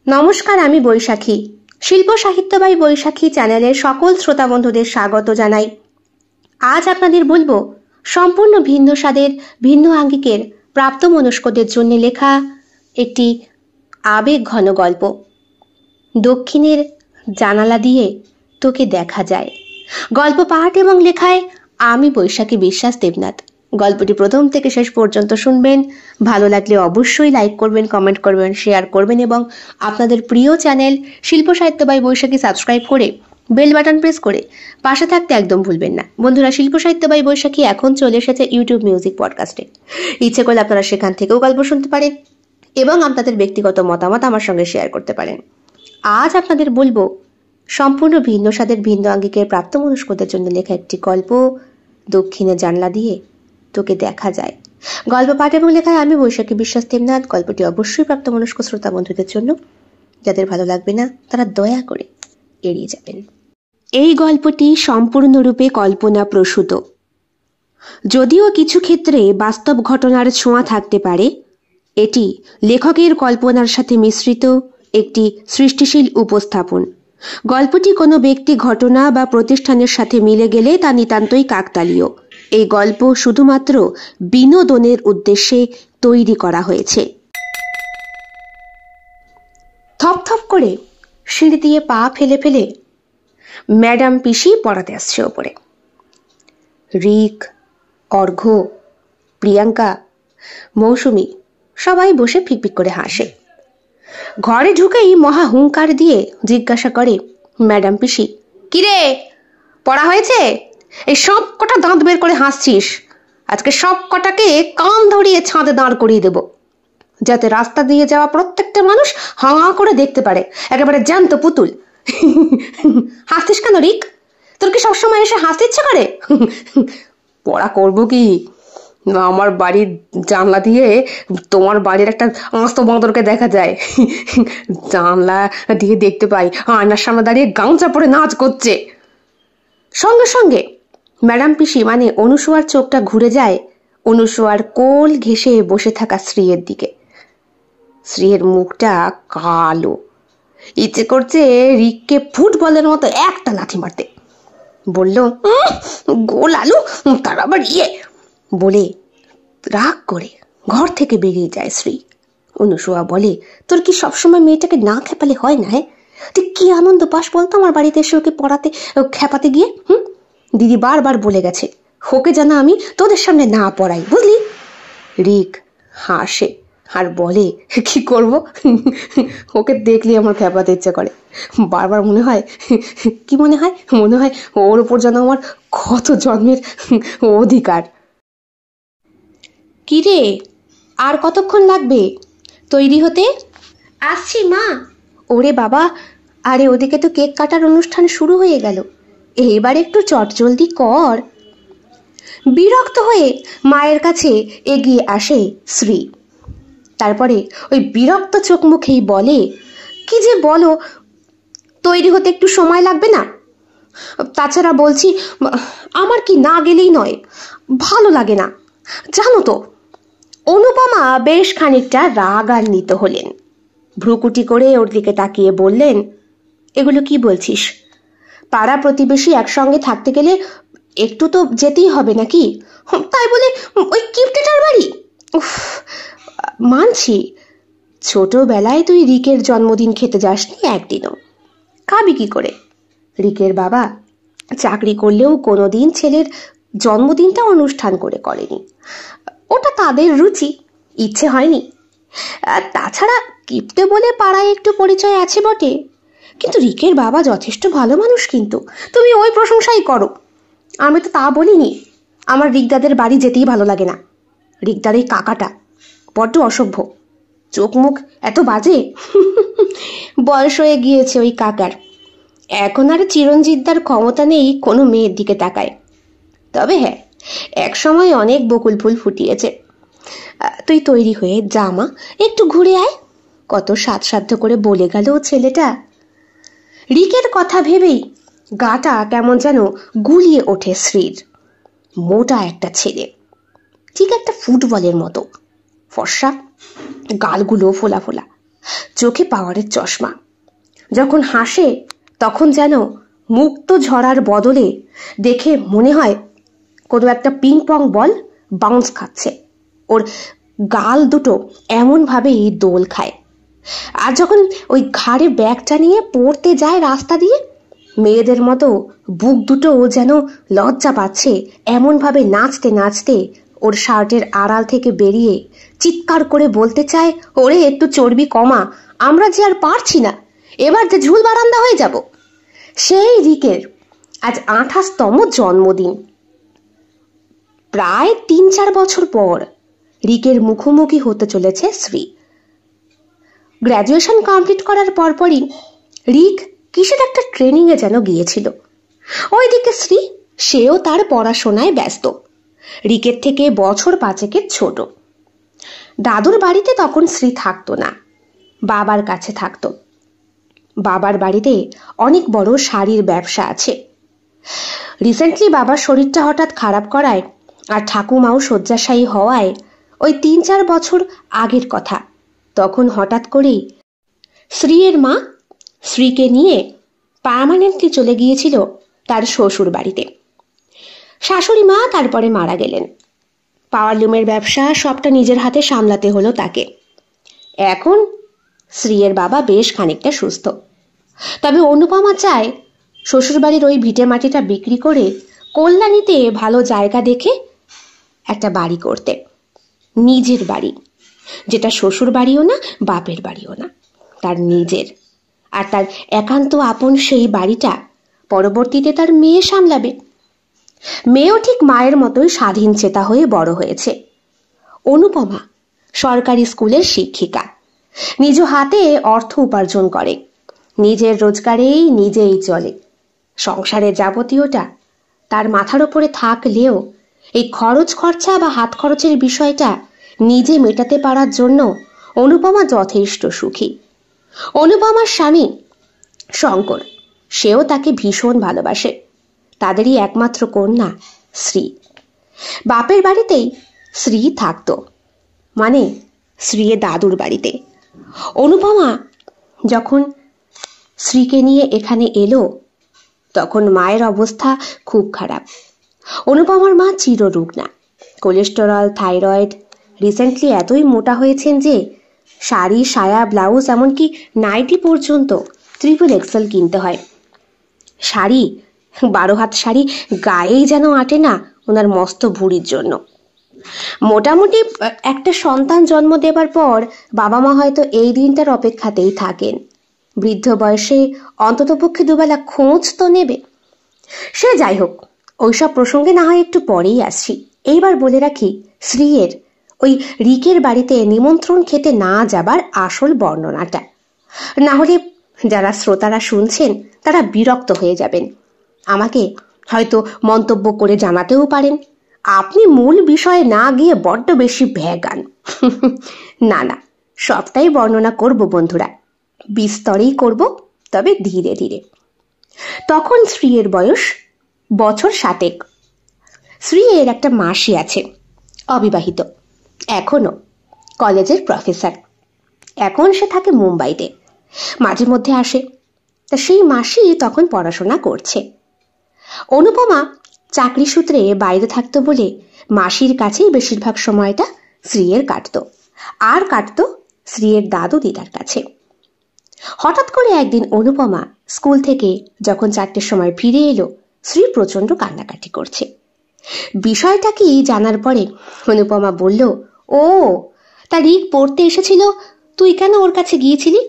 নমস্কার, আমি বৈশাখী। শিল্প সাহিত্য বাই বৈশাখী চ্যানেলের সকল শ্রোতা বন্ধুদের স্বাগত জানাই। আজ আপনাদের বলবো সম্পূর্ণ ভিন্ন স্বাদের, ভিন্ন আঙ্গিকের প্রাপ্তমনস্কদের জন্য লেখা একটি আবেগ ঘন গল্প। দক্ষিণের জানালা দিয়ে তোকে দেখা যায়। গল্প পাঠ এবং লেখায় আমি বৈশাখী বিশ্বাস দেবনাথ। গল্পটি প্রথম থেকে শেষ পর্যন্ত শুনবেন। ভালো লাগলে অবশ্যই লাইক করবেন, কমেন্ট করবেন, শেয়ার করবেন এবং আপনাদের প্রিয় চ্যানেল শিল্প সাহিত্য বাই বৈশাখী সাবস্ক্রাইব করে বেল বাটন প্রেস করে পাশে থাকতে একদম ভুলবেন না। বন্ধুরা, শিল্প সাহিত্য বাই বৈশাখী এখন চলে এসেছে ইউটিউব মিউজিক পডকাস্টে। ইচ্ছে করলে আপনারা সেখান থেকেও গল্প শুনতে পারেন এবং আপনাদের ব্যক্তিগত মতামত আমার সঙ্গে শেয়ার করতে পারেন। আজ আপনাদের বলবো সম্পূর্ণ ভিন্ন স্বাদের, ভিন্ন আঙ্গিকের প্রাপ্তমনস্কদের জন্য লেখা একটি গল্প, দক্ষিণে জানলা দিয়ে তোকে দেখা যায়। গল্প পাঠ এবং লেখায় আমি বৈশাখী বিশ্বাস দেবনাথ। গল্পটি অবশ্যই প্রাপ্তমনস্ক শ্রোতা বন্ধুদের জন্য। যাদের ভালো লাগবে না তারা দয়া করে এড়িয়ে যাবেন। এই গল্পটি সম্পূর্ণরূপে কল্পনা প্রসূত, যদিও কিছু ক্ষেত্রে বাস্তব ঘটনার ছোঁয়া থাকতে পারে। এটি লেখকের কল্পনার সাথে মিশ্রিত একটি সৃষ্টিশীল উপস্থাপন। গল্পটি কোনো ব্যক্তি, ঘটনা বা প্রতিষ্ঠানের সাথে মিলে গেলে তা নিতান্তই কাকতালীয়। এই গল্প শুধুমাত্র বিনোদনের উদ্দেশ্যে তৈরি করা হয়েছে। থপথপ করে সিঁড়ি দিয়ে পা ফেলে ফেলে ম্যাডাম পিসি পড়াতে আসছে ওপরে। রিক, অর্ঘ্য, প্রিয়াঙ্কা, মৌসুমী সবাই বসে ফিকফিক করে হাসে। ঘরে ঢুকেই মহা হুঙ্কার দিয়ে জিজ্ঞাসা করে ম্যাডাম পিসি, কিরে পড়া হয়েছে? এই সব কটা দাঁত বের করে হাসছিস। আজকে সব কটাকে কান ধরিয়ে ছাদে দাঁড় করিয়ে দেব, যাতে রাস্তা দিয়ে যাওয়া প্রত্যেকটা মানুষ হাঁ করে দেখতে পারে, একেবারে জ্যান্ত পুতুল। হাসছিস কেন রিক? তোর কি সবসময় এসে হাসতে ইচ্ছে করে? পড়া করবো কি? আমার বাড়ির জানলা দিয়ে তোমার বাড়ির একটা আস্ত বাঁদরকে দেখা যায়। জানলা দিয়ে দেখতে পাই আয়নার সামনে দাঁড়িয়ে গামছা পরে নাচ করছে। সঙ্গে সঙ্গে ম্যাডাম পিসি মানে অনুসুয়ার চোখটা ঘুরে যায় অনুসুয়ার কোল ঘেঁষে বসে থাকা শ্রীয়ের দিকে। শ্রীয়ের মুখটা কালো। ইচ্ছে করছে রিককে ফুটবলের মতো একটা লাথি মারতে। বলল, গোল আলু, তার আবার ইয়ে বলে রাগ করে ঘর থেকে বেরিয়ে যায় শ্রী। অনুসুয়া বলে, তোর কি সবসময় মেয়েটাকে না খেপালে হয় না? তুই কি আনন্দ পাস বলতো আমার বাড়িতে এসে ওকে পড়াতে, খেপাতে গিয়ে? দিদি বারবার বলে গেছে ওকে যেন আমি তোদের সামনে না পড়াই, বুঝলি? রিক হাসে আর বলে, কি করব, ওকে দেখলে আমার খেপাতে ইচ্ছে করে। বারবার মনে হয়, কি মনে হয়? মনে হয় ওর উপর যেন আমার কত জন্মের অধিকার। কিরে, আর কতক্ষণ লাগবে তৈরি হতে? আসছি মা। ওরে বাবা, আরে ওদিকে তো কেক কাটার অনুষ্ঠান শুরু হয়ে গেল, এইবার একটু চটজলদি কর। বিরক্ত হয়ে মায়ের কাছে এগিয়ে আসে শ্রী। তারপরে ওই বিরক্ত চোখ মুখেই বলে, কি যে বলো, তৈরি হতে একটু সময় লাগবে না? তাছাড়া বলছি, আমার কি না গেলেই নয়, ভালো লাগে না জানো তো। অনুপমা বেশ খানিকটা রাগান্বিত হলেন। ভ্রুকুটি করে ওর দিকে তাকিয়ে বললেন, এগুলো কি বলছিস? পাড়া প্রতিবেশী একসঙ্গে থাকতে গেলে একটু তো যেতেই হবে নাকি? তাই বলে ওই কিপটেটার বাড়ি? মানছি ছোটবেলায় তুই রিকের জন্মদিন খেতে যাসনি একদিনও। খাবি কি করে? রিকের বাবা চাকরি করলেও কোনোদিন ছেলের জন্মদিনটা অনুষ্ঠান করে করেনি। ওটা তাদের রুচি, ইচ্ছে হয়নি। তাছাড়া কিপটে বলে পাড়ায় একটু পরিচয় আছে বটে, কিন্তু রিকের বাবা যথেষ্ট ভালো মানুষ। কিন্তু তুমি ওই প্রশংসাই করো, আমি তো তা বলিনি। আমার রিকদাদের বাড়ি যেতেই ভালো লাগে না। রিকদার এই কাকাটা বড্ড অসভ্য, চোখ মুখ এত বাজে। বয়স হয়ে গিয়েছে ওই কাকার, এখন আর চিরঞ্জিতদার ক্ষমতা নেই কোনো মেয়ের দিকে তাকায়। তবে হ্যাঁ, এক সময় অনেক বকুল ফুল ফুটিয়েছে। তুই তৈরি হয়ে যা মা, একটু ঘুরে আয়। কত সাধ্য করে বলে গেল ছেলেটা। রিকের কথা ভেবেই গাটা কেমন যেন গুলিয়ে ওঠে শ্রীর। মোটা একটা ছেলে, ঠিক একটা ফুটবলের মতো, ফর্সা, গালগুলো ফোলা ফোলা, চোখে পাওয়ারের চশমা। যখন হাসে তখন যেন মুক্ত ঝরার বদলে দেখে মনে হয় কোনো একটা পিং পং বল বাউন্স খাচ্ছে। ওর গাল দুটো এমনভাবেই দোল খায়। আর যখন ওই ঘাড়ে ব্যাগটা নিয়ে পড়তে যায় রাস্তা দিয়ে, মেয়েদের মতো বুক দুটো যেন লজ্জা পাচ্ছে এমনভাবে নাচতে নাচতে ওর শার্টের আড়াল থেকে বেরিয়ে চিৎকার করে বলতে চায়, ওরে একটু চর্বি কমা, আমরা যে আর পারছি না, এবার যে ঝুল বারান্দা হয়ে যাব। সেই রিকের আজ 28তম জন্মদিন। প্রায় 3-4 বছর পর রিকের মুখোমুখি হতে চলেছে শ্রী। গ্র্যাজুয়েশন কমপ্লিট করার পরপরই রিক কিসের একটা ট্রেনিংয়ে যেন গিয়েছিল। ওইদিকে শ্রী, সেও তার পড়াশোনায় ব্যস্ত। রিকের থেকে বছর 5 ছোট। দাদুর বাড়িতে তখন শ্রী থাকতো না, বাবার কাছে থাকতো। বাবার বাড়িতে অনেক বড় শাড়ির ব্যবসা আছে। রিসেন্টলি বাবার শরীরটা হঠাৎ খারাপ করায় আর ঠাকুমাও শয্যাশায়ী হওয়ায়, ওই 3-4 বছর আগের কথা, তখন হঠাৎ করেই শ্রীয়ের মা শ্রীকে নিয়ে পার্মানেন্টলি চলে গিয়েছিল তার শ্বশুর বাড়িতে। শাশুড়ি মা তারপরে মারা গেলেন। পাওয়ারলুমের ব্যবসা সবটা নিজের হাতে সামলাতে হলো তাকে। এখন শ্রীয়ের বাবা বেশ খানিকটা সুস্থ, তবে অনুপমা চায় শ্বশুরবাড়ির ওই ভিটে মাটিটা বিক্রি করে কল্যাণীতে ভালো জায়গা দেখে একটা বাড়ি করতে, নিজের বাড়ি, যেটা শ্বশুর বাড়িও না বাপের বাড়িও না, তার নিজের। আর তার একান্ত আপন সেই বাড়িটা পরবর্তীতে তার মেয়ে সামলাবে। মেয়েও ঠিক মায়ের মতোই স্বাধীন চেতা হয়ে বড় হয়েছে। অনুপমা সরকারি স্কুলের শিক্ষিকা, নিজ হাতে অর্থ উপার্জন করে, নিজের রোজগারেই নিজেই চলে। সংসারের যাবতীয়টা তার মাথার উপরে থাকলেও এই খরচ খরচা বা হাত খরচের বিষয়টা নিজে মেটাতে পারার জন্য অনুপমা যথেষ্ট সুখী। অনুপমার স্বামী শঙ্কর, সেও তাকে ভীষণ ভালোবাসে। তাদেরই একমাত্র কন্যা শ্রী। বাপের বাড়িতেই শ্রী থাকতো, মানে শ্রীয়ের দাদুর বাড়িতে। অনুপমা যখন শ্রীকে নিয়ে এখানে এলো তখন মায়ের অবস্থা খুব খারাপ। অনুপমার মা চিররুগ্না, কোলেস্টেরল, থাইরয়েড। রিসেন্টলি এতই মোটা হয়েছেন যে শাড়ি, সায়া, ব্লাউজ, এমনকি নাইটি পর্যন্ত XXL কিনতে হয়। শাড়ি, 12 হাত শাড়ি গায়েই যেন আটে না ওনার মস্ত ভুঁড়ির জন্য। মোটামুটি একটা সন্তান জন্ম দেবার পর বাবা মা হয়তো এই দিনটার অপেক্ষাতেই থাকেন। বৃদ্ধ বয়সে অন্ততপক্ষে 2 বেলা খোঁজ তো নেবে। সে যাই হোক, ওইসব প্রসঙ্গে না হয় একটু পরেই আসছি। এইবার বলে রাখি শ্রীয়ের ওই রিকের বাড়িতে নিমন্ত্রণ খেতে না যাবার আসল বর্ণনাটা, না হলে যারা শ্রোতারা শুনছেন তারা বিরক্ত হয়ে যাবেন। আমাকে হয়তো মন্তব্য করে জানাতেও পারেন, আপনি মূল বিষয়ে না গিয়ে বড্ড বেশি ভ্যাগান। না না, সবটাই বর্ণনা করব বন্ধুরা, বিস্তরেই করব, তবে ধীরে ধীরে। তখন শ্রীয়ের বয়স বছর 7। শ্রীয়ের একটা মাসি আছে, অবিবাহিত, এখনো কলেজের প্রফেসর। এখন সে থাকে মুম্বাইতে, মাঝে মধ্যে আসে। তা সেই মাসি তখন পড়াশোনা করছে। অনুপমা চাকরি সূত্রে বাইরে থাকতো বলে মাসির কাছেই বেশিরভাগ সময়টা শ্রীয়ের কাটতো, আর কাটতো শ্রীয়ের দাদু দিদার কাছে। হঠাৎ করে একদিন অনুপমা স্কুল থেকে যখন 4টের সময় ফিরে এলো, শ্রী প্রচন্ড কান্নাকাটি করছে। বিষয়টা কি জানার পরে অনুপমা বলল, ও তা রিক পড়তে এসেছিল, তুই কেন ওর কাছে গিয়েছিলি?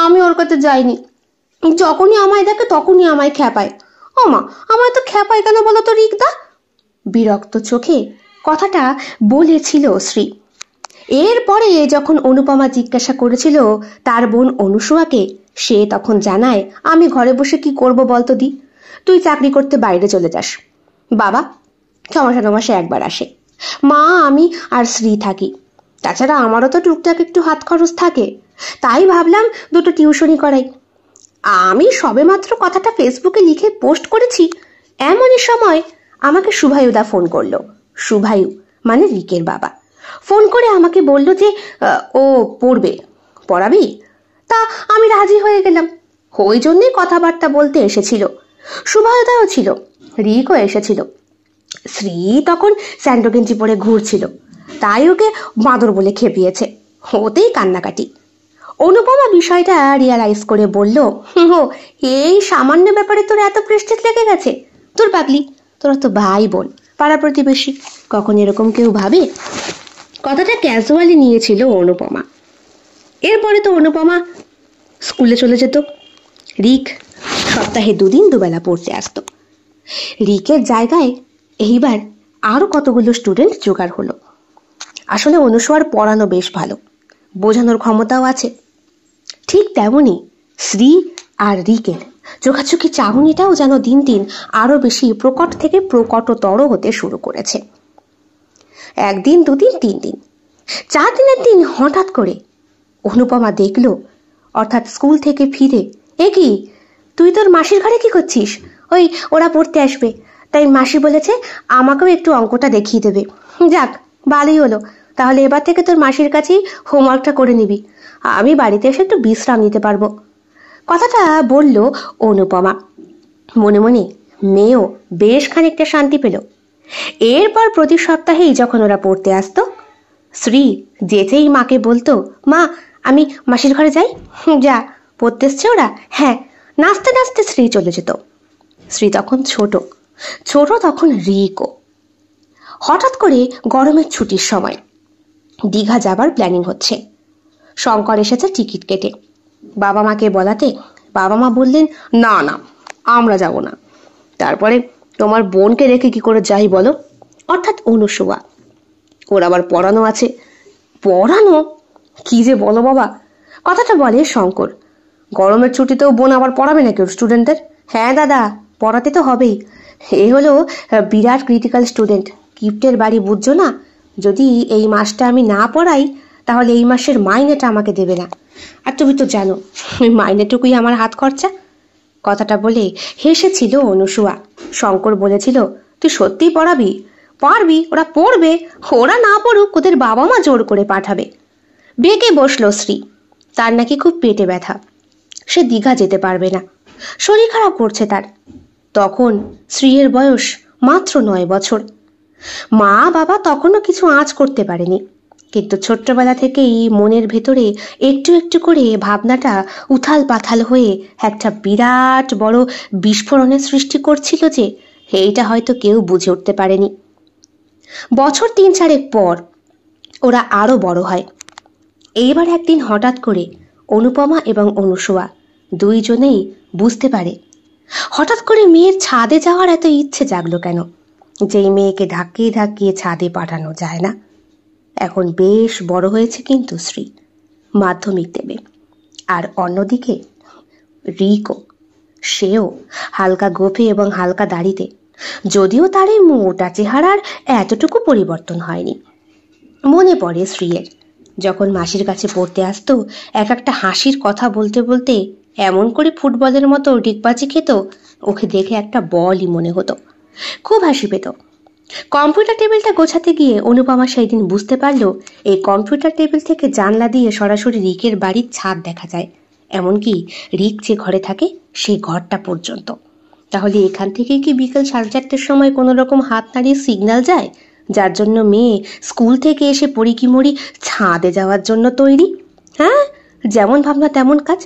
আমি ওর কাছে যাইনি, যখনই আমায় দেখে তখনই আমায় খ্যাপায়। ও মা, আমায় তো খ্যাপায় কেন বলো তো রিকদা? বিরক্ত চোখে কথাটা বলেছিল শ্রী। এরপরে যখন অনুপমা জিজ্ঞাসা করেছিল তার বোন অনুসুয়াকে, সে তখন জানায়, আমি ঘরে বসে কি করব বলতো দি, তুই চাকরি করতে বাইরে চলে যাস, বাবা মাসে একবার আসে, মা আমি আর শ্রী থাকি, তাছাড়া আমারও তো টুকটাক একটু হাত খরচ থাকে, তাই ভাবলাম 2টো টিউশনি করাই। আমি সবেমাত্র কথাটা ফেসবুকে লিখে পোস্ট করেছি, এমনই সময় আমাকে শুভায়ুদা ফোন করলো। শুভায়ু মানে রিকের বাবা। ফোন করে আমাকে বলল যে ও পড়বে, পড়াবি? তা আমি রাজি হয়ে গেলাম। ওই জন্যই কথাবার্তা বলতে এসেছিল। সুভদ্রাও ছিল, রিকও এসেছিল। শ্রী তখন স্যান্ডো গেঞ্জি পরে ঘুরছিল, তাই ওকে বাঁদর বলে খেপিয়েছে। ওতেই কান্নাকাটি। অনুপমা বিষয়টা রিয়ালাইজ করে বলল, ও এই সামান্য ব্যাপারে তোর এত প্রেস্টিজ লেগে গেছে? তোর পাগলি, তোরা তো ভাই বোন, পাড়া প্রতিবেশী, কখন এরকম কেউ ভাবে? কথাটা ক্যাজুয়ালি নিয়েছিল অনুপমা। এরপরে তো অনুপমা স্কুলে চলে যেত। রিক সপ্তাহে 2 দিন দুবেলা পড়তে আসতো। রিকের জায়গায় এইবার আরো কতগুলো স্টুডেন্ট জোগাড় হলো। আসলে অনুসুয়ার পড়ানো বেশ ভালো, বোঝানোর ক্ষমতাও আছে। ঠিক তেমনি শ্রী আর রিকের চোখাচোখি চাহনিটাও যেন দিন দিন আরো বেশি প্রকট থেকে প্রকটতর হতে শুরু করেছে। 1 দিন 2 দিন 3 দিন 4 দিনের দিন হঠাৎ করে অনুপমা দেখল, অর্থাৎ স্কুল থেকে ফিরে, এ কি তুই তোর মাসির ঘরে কি করছিস? ওই ওরা পড়তে আসবে, তাই মাসি বলেছে আমাকেও একটু অঙ্কটা দেখিয়ে দেবে। যাক, ভালোই হলো, তাহলে এবার থেকে তোর মাসির কাছেই হোমওয়ার্কটা করে নিবি, আমি বাড়িতে এসে একটু বিশ্রাম নিতে পারবো। কথাটা বলল অনুপমা। মনে মনে মেয়েও বেশ খানিকটা শান্তি পেল। এরপর প্রতি সপ্তাহেই যখন ওরা পড়তে আসতো, শ্রী যেতেই মাকে বলতো, মা আমি মাসির ঘরে যাই। যা, পড়তে এসছে ওরা? হ্যাঁ। নাচতে নাচতে শ্রী চলে যেত। শ্রী তখন ছোট তখন রিকও। হঠাৎ করে গরমের ছুটির সময় দীঘা যাবার প্ল্যানিং হচ্ছে। শঙ্কর এসেছে টিকিট কেটে। বাবা মাকে বলাতে বাবা মা বললেন, না না আমরা যাব না। তারপরে তোমার বোনকে রেখে কি করে যাই বলো? অর্থাৎ অনুসুয়া, ওর আবার পড়ানো আছে। পড়ানো? কি যে বলো বাবা। কথাটা বলে শঙ্কর। গরমের ছুটিতেও বোন আবার পড়াবে নাকি ওর স্টুডেন্টদের? হ্যাঁ দাদা, পড়াতে তো হবেই। এ হলো বিরাট ক্রিটিক্যাল স্টুডেন্ট, গিফটের বাড়ি, বুঝছো না? যদি এই মাসটা আমি না পড়াই তাহলে এই মাসের মাইনেটা আমাকে দেবে না। আর তুমি তো জানো ওই মাইনেটুকুই আমার হাত খরচা। কথাটা বলে হেসেছিল অনুসুয়া। শঙ্কর বলেছিল, তুই সত্যিই পড়াবি? পারবি, ওরা পড়বে। ওরা না পড়ুক, ওদের বাবা মা জোর করে পাঠাবে। বেঁকে বসলো শ্রী। তার নাকি খুব পেটে ব্যথা, সে দীঘা যেতে পারবে না, শরীর খারাপ করছে তার। তখন শ্রীয়ের বয়স মাত্র 9 বছর। মা বাবা তখনও কিছু আঁচ করতে পারেনি, কিন্তু ছোট্টবেলা থেকেই মনের ভেতরে একটু একটু করে ভাবনাটা উথাল পাথাল হয়ে একটা বিরাট বড় বিস্ফোরণের সৃষ্টি করছিল যে এইটা হয়তো কেউ বুঝে উঠতে পারেনি। বছর 3-4 পর ওরা আরো বড় হয়। এইবার একদিন হঠাৎ করে অনুপমা এবং অনুসুয়া দুইজনেই বুঝতে পারে হঠাৎ করে মেয়ের ছাদে যাওয়ার এত ইচ্ছে জাগলো কেন, যেই মেয়েকে ধাক্কিয়ে ধাক্কিয়ে ছাদে পাঠানো যায় না। এখন বেশ বড় হয়েছে কিন্তু শ্রী, মাধ্যমিক দেবে। আর অন্যদিকে রিকও, সেও হালকা গোফে এবং হালকা দাড়িতে, যদিও তার এই মোটা চেহারার এতটুকু পরিবর্তন হয়নি। মনে পড়ে শ্রীয়ের, যখন মাসির কাছে পড়তে আসতো, এক একটা হাসির কথা বলতে বলতে এমন করে ফুটবলের মতো ডিগবাজি খেত, ওকে দেখে একটা বলই মনে হতো। খুব হাসি পেত। কম্পিউটার টেবিলটা গোছাতে গিয়ে অনুপমা সেই দিন বুঝতে পারল এই কম্পিউটার টেবিল থেকে জানলা দিয়ে সরাসরি রিকের বাড়ির ছাদ দেখা যায়, এমনকি রিক যে ঘরে থাকে সেই ঘরটা পর্যন্ত। তাহলে এখান থেকে কি বিকেল 4:30টার সময় কোনো রকম হাত নাড়িয়ে সিগন্যাল যায়, যার জন্য মেয়ে স্কুল থেকে এসে পড়ি মরি ছাদে যাওয়ার জন্য তৈরি? হ্যাঁ, যেমন ভাবনা তেমন কাজ।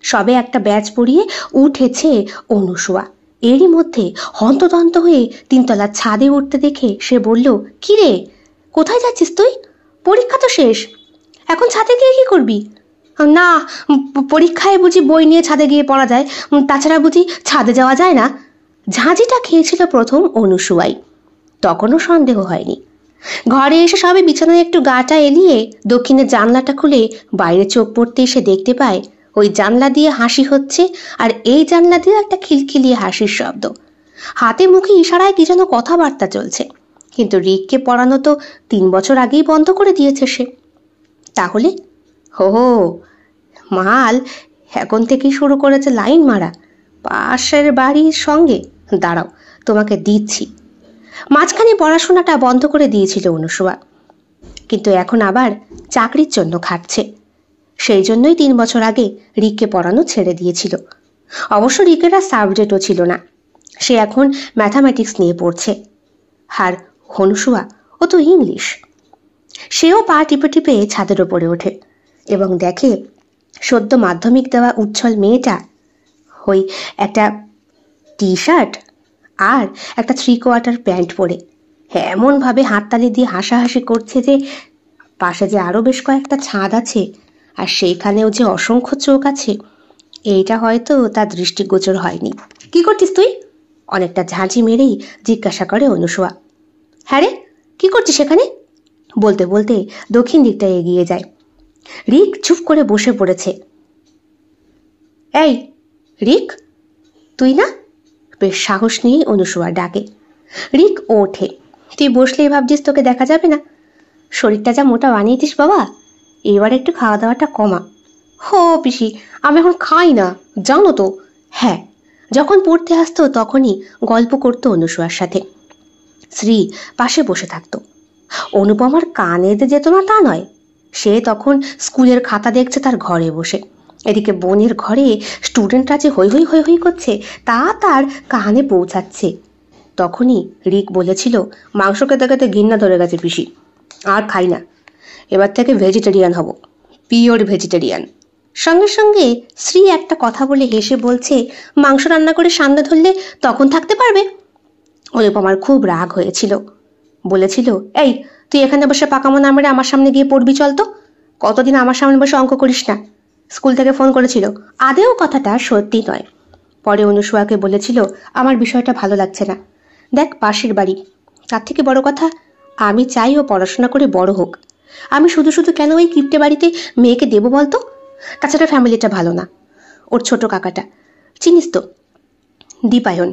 সবে একটা ব্যাচ পরিয়ে উঠেছে অনুসুয়া। এরই মধ্যে হন্তদন্ত হয়ে 3তলার ছাদে উঠতে দেখে সে বলল, কি রে, কোথায় যাচ্ছিস তুই? পরীক্ষা তো শেষ, এখন ছাদে গিয়ে কি করবি? না, পরীক্ষায় বুঝি বই নিয়ে ছাদে গিয়ে পড়া যায়, তাছাড়া বুঝি ছাদে যাওয়া যায় না? ঝাঁঝিটা খেয়েছিল প্রথম অনুসুয়াই, তখনও সন্দেহ হয়নি। ঘরে এসে সবে বিছানায় একটু গাটা এলিয়ে দক্ষিণের জানলাটা খুলে বাইরে চোখ পড়তে এসে দেখতে পায় ওই জানলা দিয়ে হাসি হচ্ছে, আর এই জানলা দিয়ে একটা খিলখিলিয়ে হাসির শব্দ। হাতে মুখে ইশারায় কি যেন কথাবার্তা চলছে, কিন্তু রিককে পড়ানো তো 3 বছর আগেই বন্ধ করে দিয়েছে সে। তাহলে হো মাল এখন থেকেই শুরু করেছে লাইন মারা পাশের বাড়ির সঙ্গে। দাঁড়াও, তোমাকে দিচ্ছি। মাঝখানে পড়াশোনাটা বন্ধ করে দিয়েছিল অনুসুয়া, কিন্তু এখন আবার চাকরির জন্য খাটছে। সেই জন্যই 3 বছর আগে রিককে পড়ানো ছেড়ে দিয়েছিল। অবশ্য রিকের আর সাবজেক্টও ছিল না, সে এখন ম্যাথামেটিক্স নিয়ে পড়ছে। আর হনুসুয়া, ও তো ইংলিশ। সেও পা টিপে টিপে ছাদের ওপরে ওঠে এবং দেখে সদ্য মাধ্যমিক দেওয়া উচ্ছল মেয়েটা ওই একটা টি শার্ট আর একটা 3/4 প্যান্ট পরে এমনভাবে হাততালি দিয়ে হাসাহাসি করছে যে পাশে যে আরো বেশ কয়েকটা ছাদ আছে আর সেইখানেও যে অসংখ্য চোখ আছে, এইটা হয়তো তার দৃষ্টিগোচর হয়নি। কি করছিস তুই? অনেকটা ঝাঁঝি মেরেই জিজ্ঞাসা করে অনুসুয়া। হ্যাঁ রে, কি করছিস সেখানে? বলতে বলতে দক্ষিণ দিকটায় এগিয়ে যায়। রিক চুপ করে বসে পড়েছে। এই রিক, তুই না? বেশ সাহস নিয়ে অনুসুয়া ডাকে। রিক ওঠে। তুই বসলেই ভাবছিস তোকে দেখা যাবে না? শরীরটা যা মোটা বানিয়েছিস বাবা, এবার একটু খাওয়া দাওয়াটা কমা। হো পিসি, আমি এখন খাই না জানো তো। হ্যাঁ, যখন পড়তে আসতো তখনই গল্প করতো অনুসুয়ার সাথে। শ্রী পাশে বসে থাকতো। অনুপমার কানে যেত না তা নয়, সে তখন স্কুলের খাতা দেখছে তার ঘরে বসে। এদিকে বোনের ঘরে স্টুডেন্টরা যে হৈ হৈ হৈ হৈ করছে তা তার কানে পৌঁছাচ্ছে। তখনই রিক বলেছিল, মাংস খেতে খেতে ঘৃণা ধরে গেছে পিসি, আর খাই না, এবার থেকে ভেজিটেরিয়ান হব, পিওর ভেজিটেরিয়ান। সঙ্গে সঙ্গে শ্রী একটা কথা বলে হেসে বলছে, মাংস রান্না করে সামনে ধরলে তখন থাকতে পারবে। অনুপমার খুব রাগ হয়েছিল, বলেছিল, এই তুই এখানে বসে পাকামো না মেরে আমার সামনে গিয়ে পড়বি চল তো। কতদিন আমার সামনে বসে অঙ্ক করিস না। স্কুল থেকে ফোন করেছিল, আদেও কথাটা সত্যি নয়। পরে অনুসুয়াকে বলেছিল, আমার বিষয়টা ভালো লাগছে না, দেখ পাশের বাড়ি, তার থেকে বড় কথা আমি চাই ও পড়াশোনা করে বড় হোক। আমি শুধু শুধু কেন ওই কিপ্টে বাড়িতে মেয়েকে দেবো বলতো? তাছাড়া ফ্যামিলিটা ভালো না। ওর ছোট কাকাটা চিনিস তো, দীপায়ন,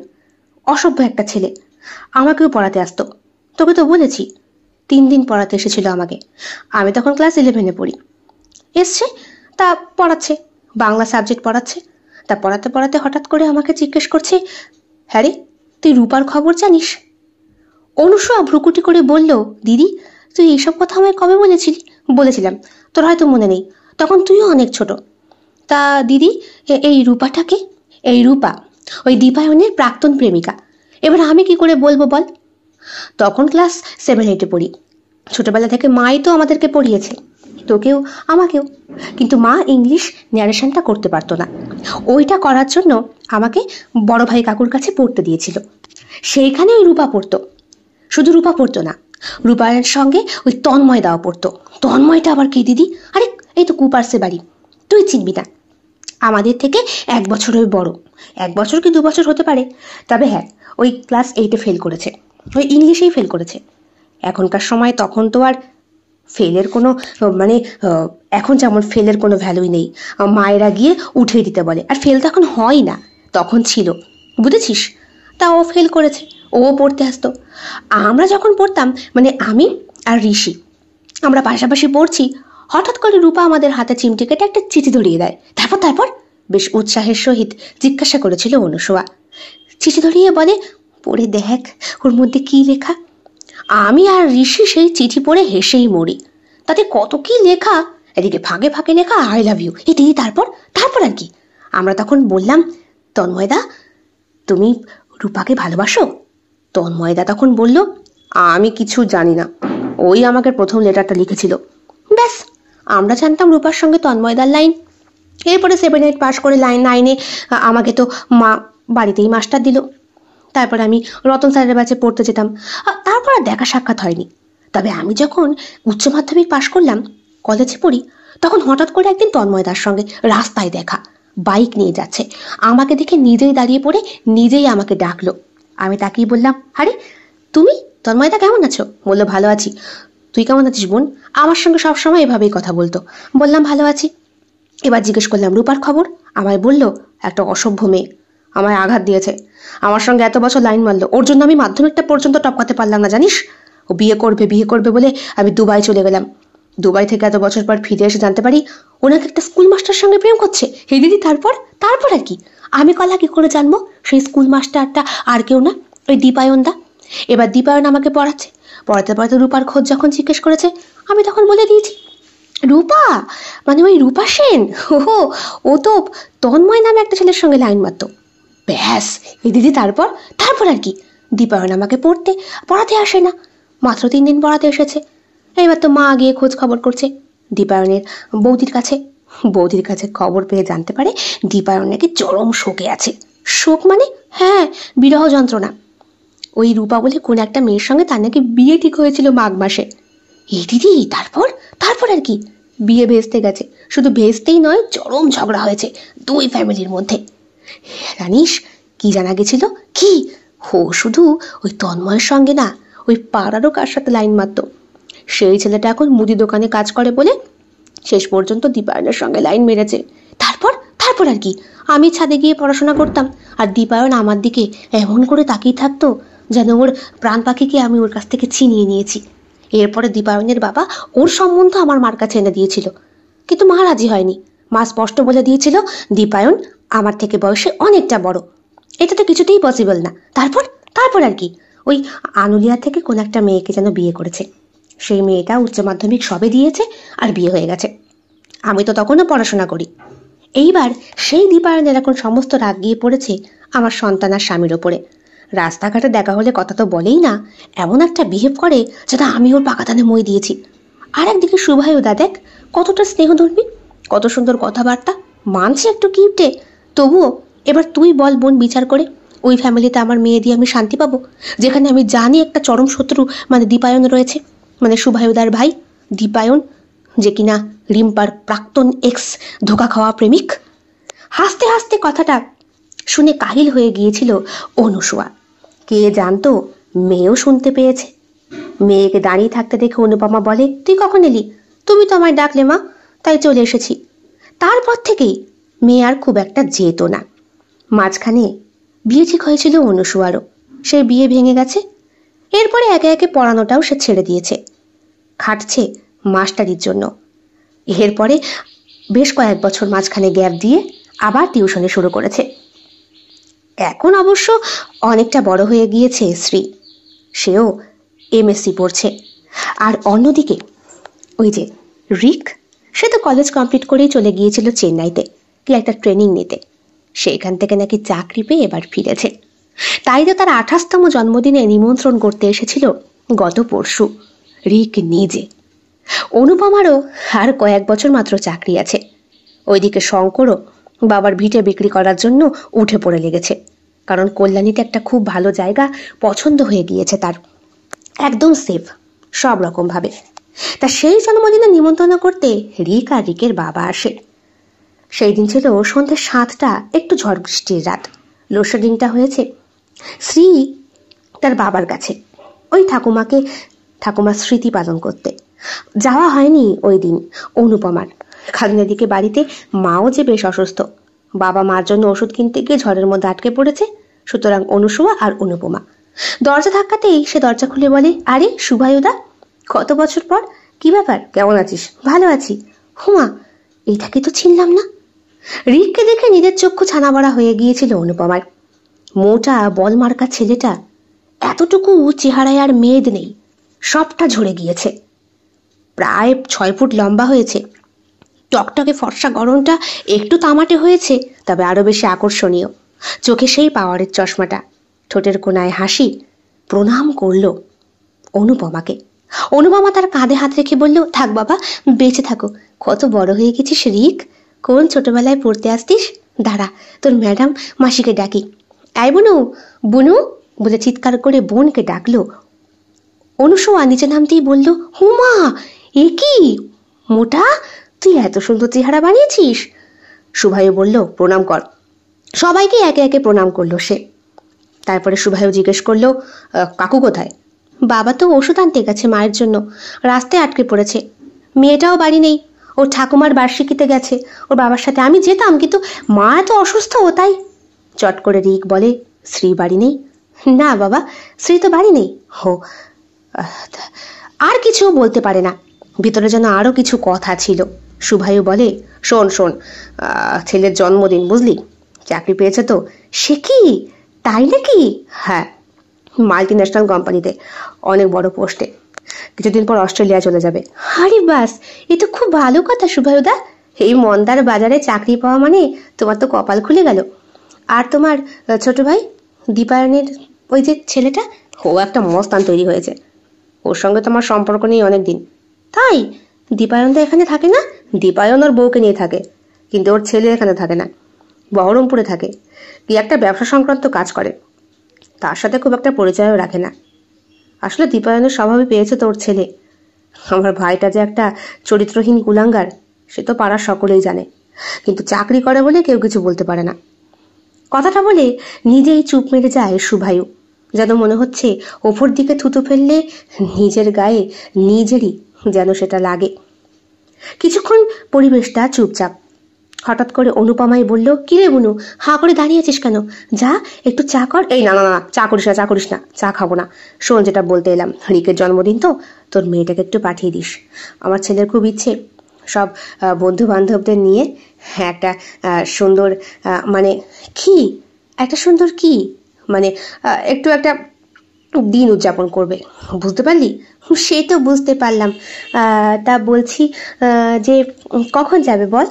অসভ্য একটা ছেলে, আমাকেও পড়াতে আসতো। তোকে তো বলেছি, 3 দিন পড়াতে এসেছিল আমাকে। আমি তখন ক্লাস 11-এ পড়ি। এসছে, তা পড়াচ্ছে, বাংলা সাবজেক্ট পড়াচ্ছে। তা পড়াতে পড়াতে হঠাৎ করে আমাকে জিজ্ঞেস করছে, হ্যাঁ রে, তুই রূপার খবর জানিস? অনুসুয়া ভ্রুকুটি করে বলল, দিদি তুই এইসব কথা আমায় কবে বলেছিলি? বলেছিলাম, তোর হয়তো মনে নেই, তখন তুইও অনেক ছোট। তা দিদি, এই রূপাটাকে? এই রূপা ওই দীপায়নের প্রাক্তন প্রেমিকা। এবার আমি কি করে বলবো বল? তখন ক্লাস 7-8-এ পড়ি। ছোটবেলা থেকে মাই তো আমাদেরকে পড়িয়েছে, তোকেও আমাকেও। কিন্তু মা ইংলিশ ন্যারেশনটা করতে পারতো না, ওইটা করার জন্য আমাকে বড় ভাই কাকুর কাছে পড়তে দিয়েছিল। সেইখানে ওই রূপা পড়তো। শুধু রূপা পড়তো না, রূপায়ের সঙ্গে ওই তন্ময় দাও পড়তো। তন্ময়টা আবার কি দিদি? আরে এই তো কুপার্সে বাড়ি, তুই চিনবি না। আমাদের থেকে 1 বছরের বড়, 1 বছর কি 2 বছর হতে পারে। তবে হ্যাঁ, ওই ক্লাস 8-এ ফেল করেছে, ওই ইংলিশেই ফেল করেছে। এখনকার সময় তখন তো আর ফেলের কোনো মানে এখন যেমন ফেলের কোনো ভ্যালুই নেই, মায়েরা গিয়ে উঠিয়ে দিতে বলে, আর ফেল তো এখন হয় না, তখন ছিল, বুঝেছিস? তা ও ফেল করেছে, ও পড়তে আসতো। আমরা যখন পড়তাম, মানে আমি আর ঋষি, আমরা পাশাপাশি পড়ছি, হঠাৎ করে রূপা আমাদের হাতে চিমটি কেটে একটা চিঠি ধরিয়ে দেয়। তারপর তারপর বেশ উৎসাহের সহিত জিজ্ঞাসা করেছিল অনুসুয়া। চিঠি ধরিয়ে বলে, পড়ে দেখ ওর মধ্যে কি লেখা। আমি আর ঋষি সেই চিঠি পড়ে হেসেই মরি, তাতে কত কি লেখা। এদিকে ফাঁকে ফাঁকে লেখা আই লাভ ইউ। এটি তারপর তারপর আর কি? আমরা তখন বললাম, তন্ময়দা তুমি রূপাকে ভালোবাসো? তন্ময়দা তখন বলল, আমি কিছু জানি না, ওই আমাকে প্রথম লেটারটা লিখেছিল। ব্যাস, আমরা জানতাম রূপার সঙ্গে তন্ময়দার লাইন। এরপরে 7-8 পাস করে লাইন 9-এ আমাকে তো মা বাড়িতেই মাস্টার দিল। তারপর আমি রতন স্যারের কাছে পড়তে যেতাম, তারপর আর দেখা সাক্ষাৎ হয়নি। তবে আমি যখন উচ্চ মাধ্যমিক পাশ করলাম, কলেজে পড়ি, তখন হঠাৎ করে একদিন তন্ময়দার সঙ্গে রাস্তায় দেখা, বাইক নিয়ে যাচ্ছে। আমাকে দেখে নিজেই দাঁড়িয়ে পড়ে নিজেই আমাকে ডাকলো। আমি তাকেই বললাম, আরে তুমি তন্ময়দা, কেমন আছো? বললো, ভালো আছি। তুই কেমন আছিস বোন? আমার সঙ্গে সবসময় এভাবেই কথা বলতো। বললাম, ভালো আছি। এবার জিজ্ঞেস করলাম রূপার খবর। আমায় বলল, একটা অসভ্য মেয়ে আমায় আঘাত দিয়েছে, আমার সঙ্গে এত বছর লাইন মারলো, ওর জন্য আমি মাধ্যমিকটা পর্যন্ত টপকাতে পারলাম না জানিস। ও বিয়ে করবে বলে আমি দুবাই চলে গেলাম। দুবাই থেকে এত বছর পর ফিরে এসে জানতে পারি ওনাকে একটা স্কুল মাস্টার সঙ্গে প্রেম করছে। হে দিদি, তারপর তারপর আর কি? আমি কলা কি করে জানবো সেই স্কুল মাস্টারটা আর কেউ না, ওই দীপায়ন দা। এবার দীপায়ন আমাকে পড়াতে পড়াতে রূপার খোঁজ যখন জিজ্ঞেস করেছে, আমি তখন বলে দিয়েছি। রূপা, মানে ওই রূপা সেন? ওহো, ও তো তন্ময় নামে একটা ছেলের সঙ্গে লাইন মারতো। ব্যাস, এই দিদি তারপর? তারপর আর কি, দীপায়ন আমাকে পড়াতে আসে না, মাত্র 3 দিন পড়াতে এসেছে। এবার তো মা গিয়ে খোঁজ খবর করছে দীপায়নের বৌদির কাছে। বৌদির কাছে খবর পেয়ে জানতে পারে দীপায়ন নাকি চরম শোকে আছে। শোক মানে? হ্যাঁ, বিরহ যন্ত্রণা। ওই রূপা বলে কোন একটা মেয়ের সঙ্গে তার নাকি বিয়ে ঠিক হয়েছিল মাঘ মাসে। এই দিদি তারপর? তারপর আর কি, বিয়ে ভেস্তে গেছে। শুধু ভেস্তেই নয়, চরম ঝগড়া হয়েছে 2 ফ্যামিলির মধ্যে। জানিস কি জানা গেছিল? কি? ও শুধু ওই তন্ময়ের সঙ্গে না, ওই পাড়ারও কার সাথে লাইন মারত। সেই ছেলেটা এখন মুদি দোকানে কাজ করে বলে শেষ পর্যন্ত দীপায়নের সঙ্গে লাইন মেরেছে। তারপর? তারপর আর কি, আমি ছাদে গিয়ে পড়াশোনা করতাম, আর দীপায়ন আমার দিকে এমন করে তাকিয়ে থাকতো যেন ওর প্রাণ পাখিকে আমি ওর কাছ থেকে ছিনিয়ে নিয়েছি। এরপরে দীপায়নের বাবা ওর সম্বন্ধ আমার মার কাছে এনে দিয়েছিল, কিন্তু মা রাজি হয়নি। মা স্পষ্ট বলে দিয়েছিল দীপায়ন আমার থেকে বয়সে অনেকটা বড়, এটা তো কিছুতেই পসিবল না। তারপর? তারপর আর কি, ওই আনুলিয়া থেকে কোন একটা মেয়েকে যেন বিয়ে করেছে। সেই মেয়েটা উচ্চ মাধ্যমিক সবে দিয়েছে আর বিয়ে হয়ে গেছে। আমি তো তখনও পড়াশোনা করি। এইবার সেই দীপায়নের এখন সমস্ত রাগ গিয়ে পড়েছে আমার সন্তান আর স্বামীর ওপরে। রাস্তাঘাটে দেখা হলে কথা তো বলেই না, এমন একটা বিহেভ করে যেটা আমি ওর পাকাতানে মই দিয়েছি। আর একদিকে শুভায়ুদা দেখ, কতটা স্নেহধর্মী, কত সুন্দর কথাবার্তা, মানছে একটু কিপটে, তবুও এবার তুই বল বোন বিচার করে, ওই ফ্যামিলিতে আমার মেয়ে দিয়ে আমি শান্তি পাবো, যেখানে আমি জানি একটা চরম শত্রু মানে দীপায়ন রয়েছে, মানে শুভায়ুদার ভাই দীপায়ন, যে কিনা রিম্পার প্রাক্তন এক্স ধোকা খাওয়া প্রেমিক। হাসতে হাসতে কথাটা শুনে কাহিল হয়ে গিয়েছিল অনুসুয়া। কে জানতো মেয়েও শুনতে পেয়েছে। মেয়েকে দাঁড়িয়ে থাকতে দেখে অনুপমা বলে, তুই কখন এলি? তুমি তো আমায় ডাকলে মা, তাই চলে এসেছি। তারপর থেকেই মেয়ে আর খুব একটা যেত না। মাঝখানে বিয়ে ঠিক হয়েছিল অনুসুয়ারও, সেই বিয়ে ভেঙে গেছে। এরপরে একে একে পড়ানোটাও সে ছেড়ে দিয়েছে, খাটছে মাস্টারির জন্য। এরপরে বেশ কয়েক বছর মাঝখানে গ্যাপ দিয়ে আবার টিউশনে শুরু করেছে। এখন অবশ্য অনেকটা বড় হয়ে গিয়েছে শ্রী, সেও এমএসসি পড়ছে। আর অন্যদিকে ওই যে রিক, সে তো কলেজ কমপ্লিট করেই চলে গিয়েছিল চেন্নাইতে কি একটা ট্রেনিং নিতে। সেইখান থেকে নাকি চাকরি পেয়ে এবার ফিরেছে। তাই তো তার 28তম জন্মদিনে নিমন্ত্রণ করতে এসেছিল গত পরশু রিক নিজে। অনুপমারও আর কয়েক বছর মাত্র চাকরি আছে। ওইদিকে শঙ্করও বাবার ভিটে বিক্রি করার জন্য উঠে পড়ে লেগেছে, কারণ কল্যাণীতে একটা খুব ভালো জায়গা পছন্দ হয়ে গিয়েছে তার, একদম সেফ সব রকম ভাবে। তা সেই জন্মদিনে নিমন্ত্রণ করতে রিক আর রিকের বাবা আসে। সেই দিন ছিল সন্ধ্যে 7টা, একটু ঝড় বৃষ্টির রাত। লোডশেডিংটা হয়েছে। শ্রী তার বাবার কাছে ওই ঠাকুমার স্মৃতি পালন করতে যাওয়া হয়নি ওই দিন অনুপমার। খাদিনাদিকে বাড়িতে মাও যে বেশ অসুস্থ, বাবা মার জন্য ওষুধ কিনতে গিয়ে ঝড়ের মধ্যে আটকে পড়েছে। সুতরাং অনুসুয়া আর অনুপমা দরজা ধাক্কাতেই সে দরজা খুলে বলে, আরে শুভায়ুদা, কত বছর পর, কি ব্যাপার, কেমন আছিস? ভালো আছি। হুমা, এটাকে তো চিনলাম না। রিককে দেখে নিজের চক্ষু ছানা বড়া হয়ে গিয়েছিল অনুপমার। মোটা বলমার্কা ছেলেটা, এতটুকু চেহারায় আর মেদ নেই, সবটা ঝরে গিয়েছে। প্রায় 6 ফুট লম্বা হয়েছে। টকটকে ফর্সা গরমটা একটু তামাটে হয়েছে, তবে আরো বেশি আকর্ষণীয়। চোখে সেই পাওয়ারের চশমাটা, ঠোঁটের কোনায় হাসি। প্রণাম করল অনুপমাকে। অনুপমা তার কাঁধে হাত রেখে বলল, থাক বাবা, বেঁচে থাকো, কত বড় হয়ে গেছিস রিক, কোন ছোটবেলায় পড়তে আসতিস। দাঁড়া, তোর ম্যাডাম মাসিকে ডাকি। আই বুনু, বুনু বলে চিৎকার করে বোনকে ডাকলো। অনুসুয়া নিচে নামতেই বলল, হুমা, এ কি মোটা, তুই এত সুন্দর চেহারা বানিয়েছিস। শুভায়ু বলল, প্রণাম কর। সবাইকে একে একে প্রণাম করলো সে। তারপরে শুভায়ু জিজ্ঞেস করলো, কাকু কোথায়? বাবা তো ওষুধ আনতে গেছে মায়ের জন্য, রাস্তায় আটকে পড়েছে। মেয়েটাও বাড়ি নেই, ওর ঠাকুমার বার্ষিকীতে গেছে ওর বাবার সাথে। আমি যেতাম, কিন্তু মা এত অসুস্থ, ও তাই। চট করে রিক বলে, শ্রী বাড়ি নেই? না বাবা, শ্রী তো বাড়ি নেই। হো, আর কিছু বলতে পারে না, ভিতরে যেন আরো কিছু কথা ছিল। শুভায়ু বলে, শোন শোন, ছেলের জন্মদিন বুঝলি, চাকরি পেয়েছে তো। সে কি, তাই নাকি? হ্যাঁ, মাল্টি ন্যাশনাল কোম্পানিতে অনেক বড় পোস্টে। কিছুদিন পর অস্ট্রেলিয়া চলে যাবে। আরে বাস, এ তো খুব ভালো কথা শুভায়ুদা। এই মন্দার বাজারে চাকরি পাওয়া মানে তোমার তো কপাল খুলে গেল। আর তোমার ছোট ভাই দীপায়নের ওই যে ছেলেটা, ও একটা মস্তান তৈরি হয়েছে। ওর সঙ্গে তোমার সম্পর্ক নেই অনেকদিন। তাই? দীপায়ন তো এখানে থাকে না? দীপায়ন ওর বউকে নিয়ে থাকে, কিন্তু ওর ছেলে এখানে থাকে না, বহরমপুরে থাকে। কি একটা ব্যবসা সংক্রান্ত কাজ করে, তার সাথে খুব একটা পরিচয়ও রাখে না। আসলে দীপায়নের স্বভাবই পেয়েছে তোর ছেলে। আমার ভাইটা যে একটা চরিত্রহীন কুলাঙ্গার সে তো পাড়ার সকলেই জানে, কিন্তু চাকরি করে বলে কেউ কিছু বলতে পারে না। কথাটা বলে নিজেই চুপ মেরে যায় শুভায়ু, যেন মনে হচ্ছে ওপর দিকে থুতু ফেললে নিজের গায়ে নিজেরই যেন সেটা লাগে। কিছুক্ষণ পরিবেশটা চুপচাপ। হঠাৎ করে অনুপমাই বলল, কিরে বুনু, হা করে দাঁড়িয়েছিস কেন? যা একটু চা কর। এই না না না, চা করিস না, চা করিস না, চা খাবো না। শোন, যেটা বলতে এলাম, রিকের জন্মদিন তো, তোর মেয়েটাকে একটু পাঠিয়ে দিস। আমার ছেলের খুব ইচ্ছে সব বন্ধু বান্ধবদের নিয়ে একটা সুন্দর মানে কি একটা সুন্দর কি মানে একটু একটা দিন উদযাপন করবে, বুঝতে পারলি? সে তো বুঝতে পারলাম। তা বলছি যে কখন যাবে বল?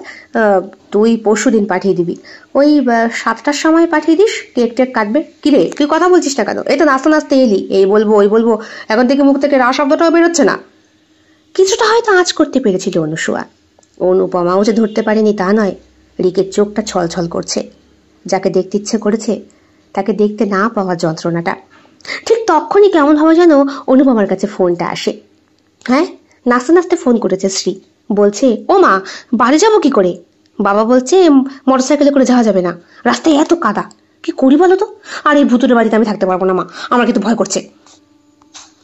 তুই পরশু দিন পাঠিয়ে দিবি, ওই 7টার সময় পাঠিয়ে দিস। কেক টেক কাটবে। কিরে, তুই কথা বলছিস না কেন? এই তো নাচতে নাচতে এলি, এই বলবো ওই বলবো, এখন থেকে মুখ থেকে রা শব্দটাও বেরোচ্ছে না। কিছুটা হয়তো আঁচ করতে পেরেছিল অনুসুয়া। অনুপমাও যে ধরতে পারেনি তা নয়। রিকের চোখটা ছলছল করছে। যাকে দেখতে ইচ্ছে করেছে তাকে দেখতে না পাওয়ার যন্ত্রণাটা। ঠিক তখনই কেমন ভাবে যেন অনুপমার কাছে ফোনটা আসে। হ্যাঁ, নাচতে নাচতে ফোন করেছে শ্রী। বলছে, ও মা, বাড়ি যাবো কি করে? বাবা বলছে মোটরসাইকেলে করে যাওয়া যাবে না, রাস্তায় এত কাদা। কি করি বলো তো? আর এই ভুতুরে বাড়িতে আমি থাকতে পারবো না মা, আমার কিন্তু ভয় করছে।